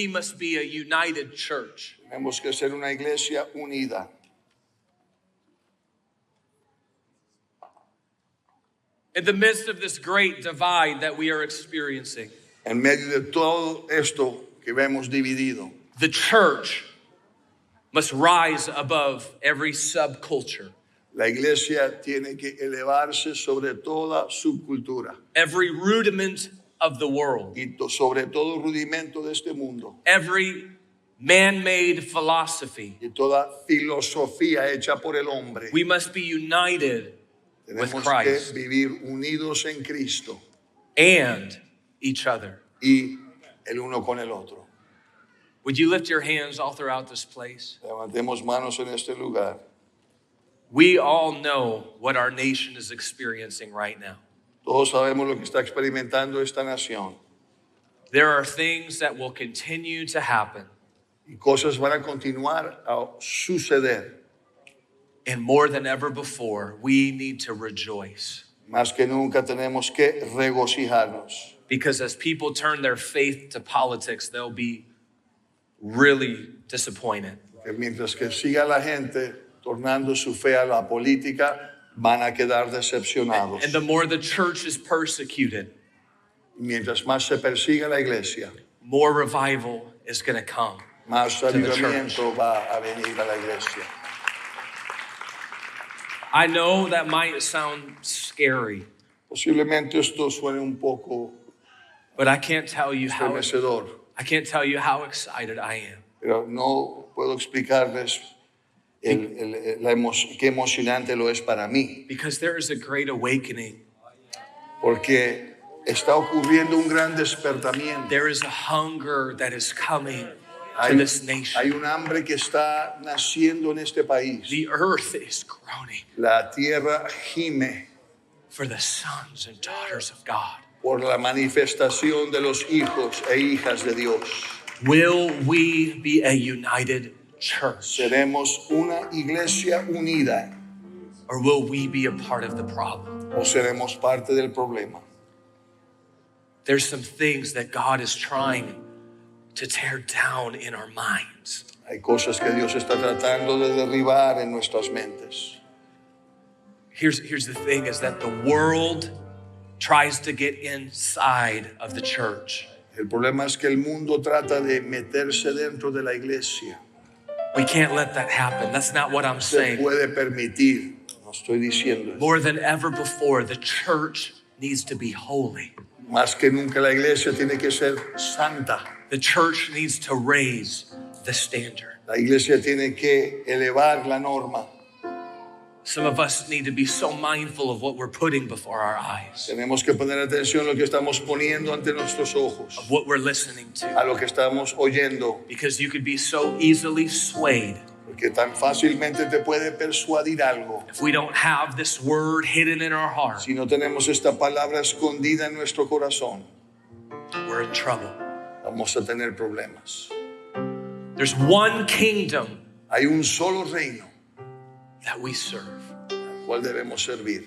must be a united church. tenemos que ser una iglesia unida. In the midst of this great divide that we are experiencing, En medio de todo esto que vemos dividido, the church must rise above every subculture, la iglesia tiene que elevarse sobre toda subcultura every rudiment of the world, y sobre todo rudimento de este mundo every man-made philosophy. y toda filosofía hecha por el hombre. We must be united with Tenemos Christ que vivir unidos en Cristo and each other. y el uno con el otro. Would you lift your hands all throughout this place? Levantemos manos en este lugar. We all know what our nation is experiencing right now. Todos sabemos lo que está experimentando esta nación. There are things that will continue to happen. Y cosas van a continuar a suceder. And more than ever before, we need to rejoice. Más que nunca tenemos que regocijarnos. Because as people turn their faith to politics, they'll be really disappointed. Que mientras que siga la gente tornando su fe a la política, van a quedar decepcionados. And the more the church is persecuted, Mientras más se persiga la iglesia, more revival is going to come. más the avivamiento va a venir a la iglesia. I know that might sound scary, Posiblemente esto suene un poco but I can't tell you how excited I am. pero no puedo explicarles qué emocionante lo es para mí, Because there is a great awakening. porque está ocurriendo un gran despertamiento. There is a hunger that is coming to Hay, this nation. hay un hambre que está naciendo en este país. The earth is groaning La tierra gime for the sons and daughters of God. por la manifestación de los hijos e hijas de Dios. Will we be a united church, ¿Seremos una iglesia unida or will we be a part of the problem? o seremos parte del problema? There's some things that God is trying to tear down in our minds. Hay cosas que Dios está tratando de derribar en nuestras mentes. Here's the thing is that the world tries to get inside of the church. El problema es que el mundo trata de meterse dentro de la iglesia. We can't let that happen. That's not what I'm Se saying. puede permitir, no estoy diciendo eso. More than ever before, the church needs to be holy. Más que nunca la iglesia tiene que ser santa. The church needs to raise the standard. La iglesia tiene que elevar la norma. Some of us need to be so mindful of what we're putting before our eyes, Tenemos que poner atención a lo que estamos poniendo ante nuestros ojos, of what we're listening to, a lo que estamos oyendo, because you could be so easily swayed porque tan fácilmente te puede persuadir algo. if we don't have this word hidden in our heart. Si no tenemos esta palabra escondida en nuestro corazón, We're in trouble. vamos a tener problemas. There's one kingdom Hay un solo reino that we serve. al cual debemos servir.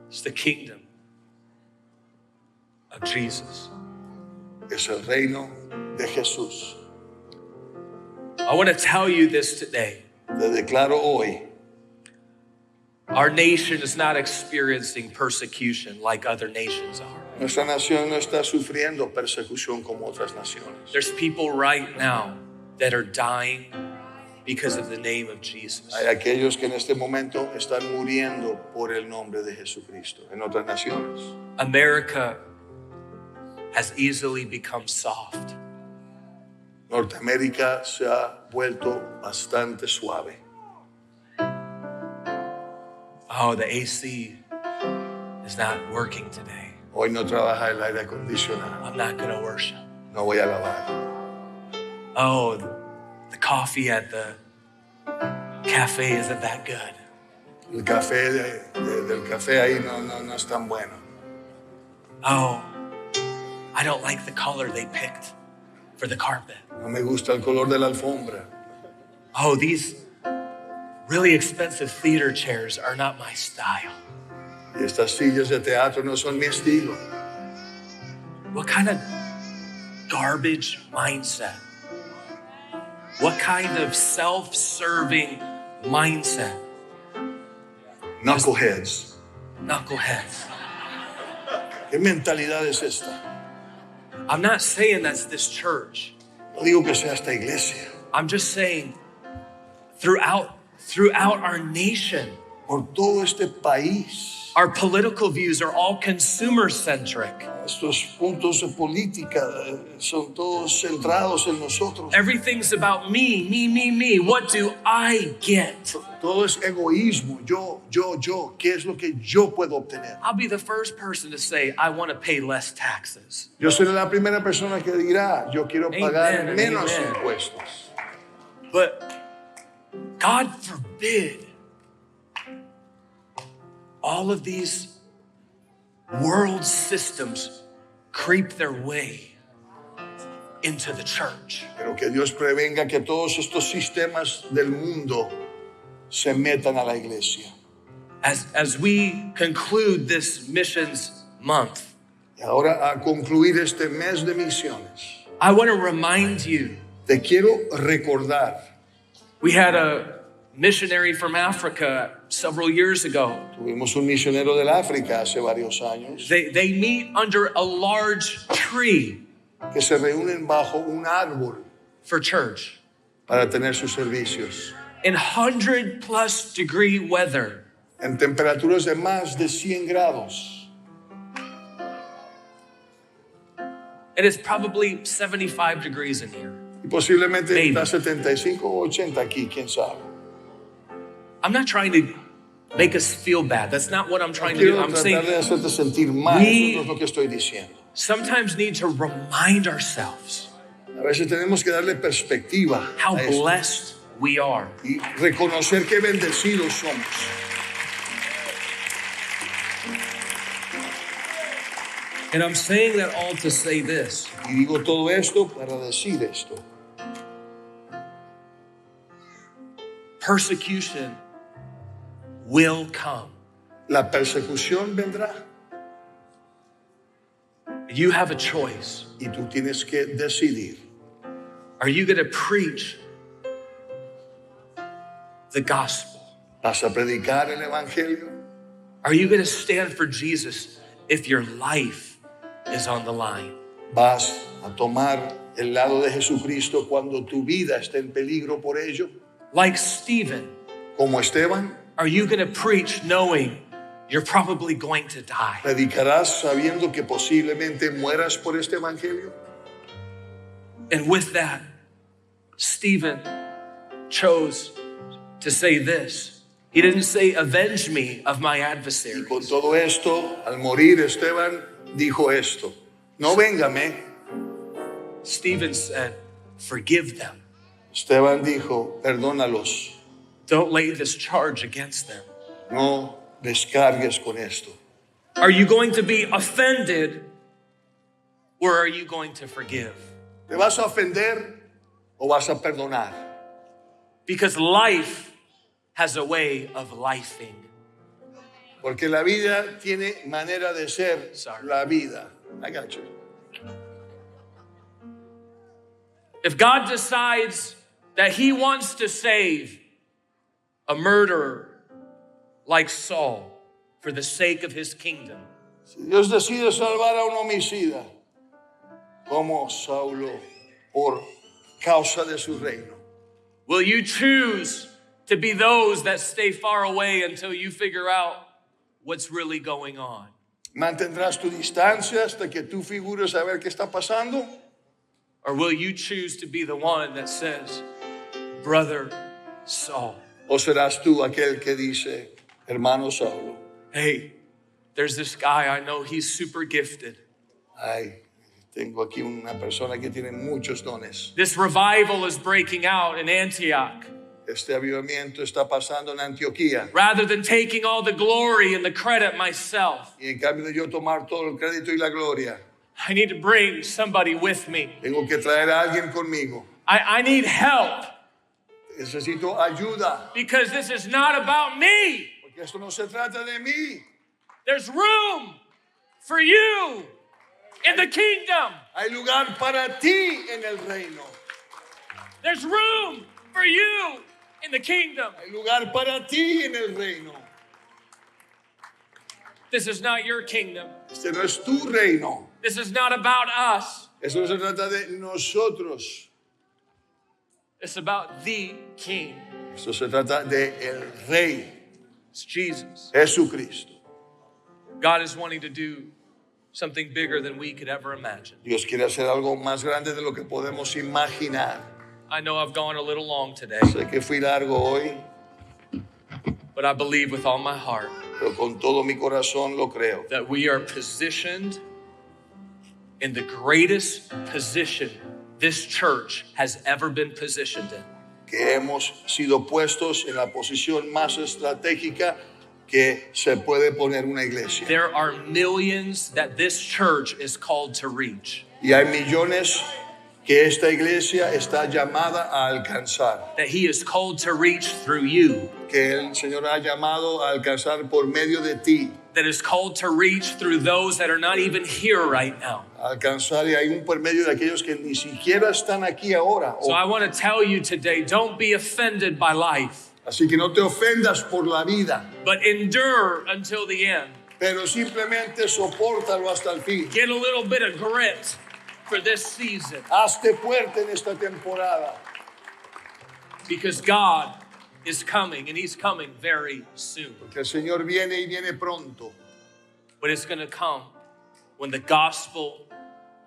It's the kingdom of Jesus. Es el reino de Jesús. I want to tell you this today. Te declaro hoy, Our nation is not experiencing persecution like other nations are. nuestra nación no está sufriendo persecución como otras naciones. There's people right now that are dying because of the name of Jesus. Hay aquellos que en este momento están muriendo por el nombre de Jesucristo en otras naciones. America has easily become soft. Norteamérica se ha vuelto bastante suave. Oh, the AC is not working today. Hoy no trabaja el aire acondicionado. I'm not going to worship. No voy a alabar. Oh, the coffee at the cafe isn't that good. El café del café ahí no es tan bueno. Oh, I don't like the color they picked for the carpet. No me gusta el color de la alfombra. Oh, these really expensive theater chairs are not my style. Y estas sillas de teatro no son mi estilo. What kind of garbage mindset? What kind of self-serving mindset? Knuckleheads. Knuckleheads. ¿Qué mentalidad es esta? I'm not saying that's this church. No digo que sea esta iglesia. I'm just saying throughout our nation, Por todo este país, our political views are all consumer-centric. Estos puntos de política son todos centrados en nosotros. Everything's about me, me, me, me. What do I get? Todo es egoísmo. Yo. ¿Qué es lo que yo puedo obtener? I'll be the first person to say, I want to pay less taxes. Yo seré la primera persona que dirá, yo quiero pagar Amen, menos amen. impuestos. But God forbid all of these world systems creep their way into the church. Pero que Dios prevenga que todos estos sistemas del mundo se metan a la iglesia. As we conclude this missions month, Y ahora a concluir este mes de misiones, I want to remind you, te quiero recordar, we had a missionary from Africa several years ago. tuvimos un misionero del África hace varios años They meet under a large tree que se reúnen bajo un árbol for church para tener sus servicios in 100+ degree weather. en temperaturas de más de 100 grados. It is probably 75 degrees in here. Y posiblemente Maybe. está 75 o 80 aquí, quién sabe. I'm not trying to make us feel bad. That's not what I'm trying to do. Quiero I'm tratar saying de hacerte sentir mal, we- eso no es lo que estoy diciendo. sometimes need to remind ourselves A veces tenemos que darle perspectiva how a esto blessed we are. y reconocer qué bendecidos somos. And I'm saying that all to say this. Y digo todo esto para decir esto. Persecution will come. La persecución vendrá You have a choice. y tú tienes que decidir. Are you going to preach the gospel? ¿Vas a predicar el evangelio? Are you going to stand for Jesus if your life is on the line? ¿Vas a tomar el lado de Jesucristo cuando tu vida esté en peligro por ello? Like Stephen, Como Esteban, are you going to preach knowing you're probably going to die? ¿predicarás sabiendo que posiblemente mueras por este evangelio? And with that, Stephen chose to say this. He didn't say, avenge me of my Y adversaries. con todo esto, al morir Esteban dijo esto: no véngame. Stephen said, forgive them. Esteban dijo: perdónalos, Don't lay this charge against them. no descargues con esto. Are you going to be offended or are you going to forgive? ¿Te vas a ofender o vas a perdonar? Because life has a way of lifing. Porque la vida tiene manera de ser. Sorry. La vida. I got you. If God decides that he wants to save a murderer like Saul for the sake of his kingdom, Si Dios decide salvar a un homicida como Saulo por causa de su reino, will you choose to be those that stay far away until you figure out what's really going on? ¿mantendrás tu distancia hasta que tú figures a ver qué está pasando? Or will you choose to be the one that says, Brother Saul, ¿O serás tú aquel que dice, hermano Saulo, hey, there's this guy I know, he's super gifted. ay, tengo aquí una persona que tiene muchos dones. This revival is breaking out in Antioch. Este avivamiento está pasando en Antioquía. Rather than taking all the glory and the credit myself, Y en cambio de yo tomar todo el crédito y la gloria, I need to bring somebody with me. tengo que traer a alguien conmigo. I need help Necesito ayuda, because this is not about me. porque esto no se trata de mí. There's room for you in the kingdom. Hay lugar para ti en el reino. There's room for you in the kingdom. Hay lugar para ti en el reino. This is not your kingdom. Este no es tu reino. This is not about us. Eso no se trata de nosotros. It's about the King. Esto se trata de el Rey, It's Jesus. Jesucristo. God is wanting to do something bigger than we could ever imagine. Dios quiere hacer algo más grande de lo que podemos imaginar. I know I've gone a little long today, Sé que fui largo hoy, but I believe with all my heart pero con todo mi corazón lo creo. that we are positioned in the greatest position this church has ever been positioned in. Que hemos sido puestos en la posición más estratégica que se puede poner una iglesia. There are millions that this church is called to reach, Y hay millones que esta iglesia está llamada a alcanzar, that He is called to reach through you, que el Señor ha llamado a alcanzar por medio de ti, that is called to reach through those that are not even here right now. alcanzar, y hay un por medio de aquellos que ni siquiera están aquí ahora. So I want to tell you today, don't be offended by life, Así que no te ofendas por la vida, but endure until the end. pero simplemente sopórtalo hasta el fin. Get a little bit of grit for this season, Hazte fuerte en esta temporada, because God is coming, and He's coming very soon. que el Señor viene y viene pronto. But it's going to come when the gospel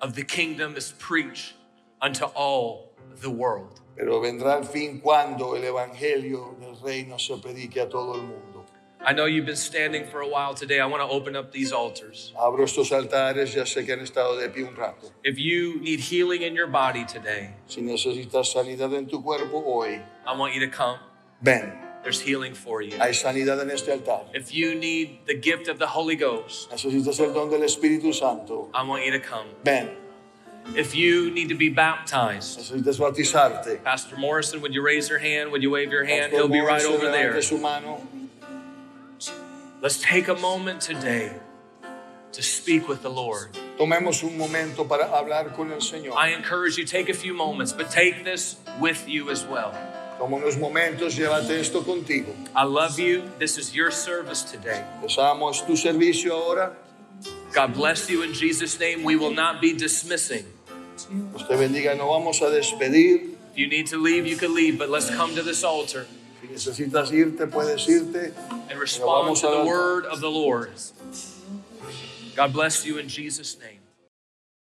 of the kingdom is preached unto all the world. Pero vendrá el fin cuando el evangelio del reino se predique a todo el mundo. I know you've been standing for a while today. I want to open up these altars. Abro estos altares, ya sé que han estado de pie un rato. If you need healing in your body today, Si necesitas sanidad en tu cuerpo hoy, I want you to come. ven, There's healing for you. hay sanidad en este altar. If you need the gift of the Holy Ghost, Necesitas el don del Espíritu Santo, I want you to come. ven. If you need to be baptized, Necesitas bautizarte. Pastor Morrison, would you raise your hand? Would you wave your hand? Pastor He'll be right Morrison, over there. levante su mano. Let's take a moment today to speak with the Lord. Tomemos un momento para hablar con el Señor. I encourage you, take a few moments, but take this with you as well. Toma unos momentos, llévate esto contigo. I love you. This is your service today. Empezamos tu servicio ahora. God bless you in Jesus' name. We will not be dismissing. Dios te bendiga, no vamos a despedir. If you need to leave, you can leave, but let's come to this altar Si necesitas irte, puedes irte. and respond to the word of the Lord. God bless you in Jesus' name.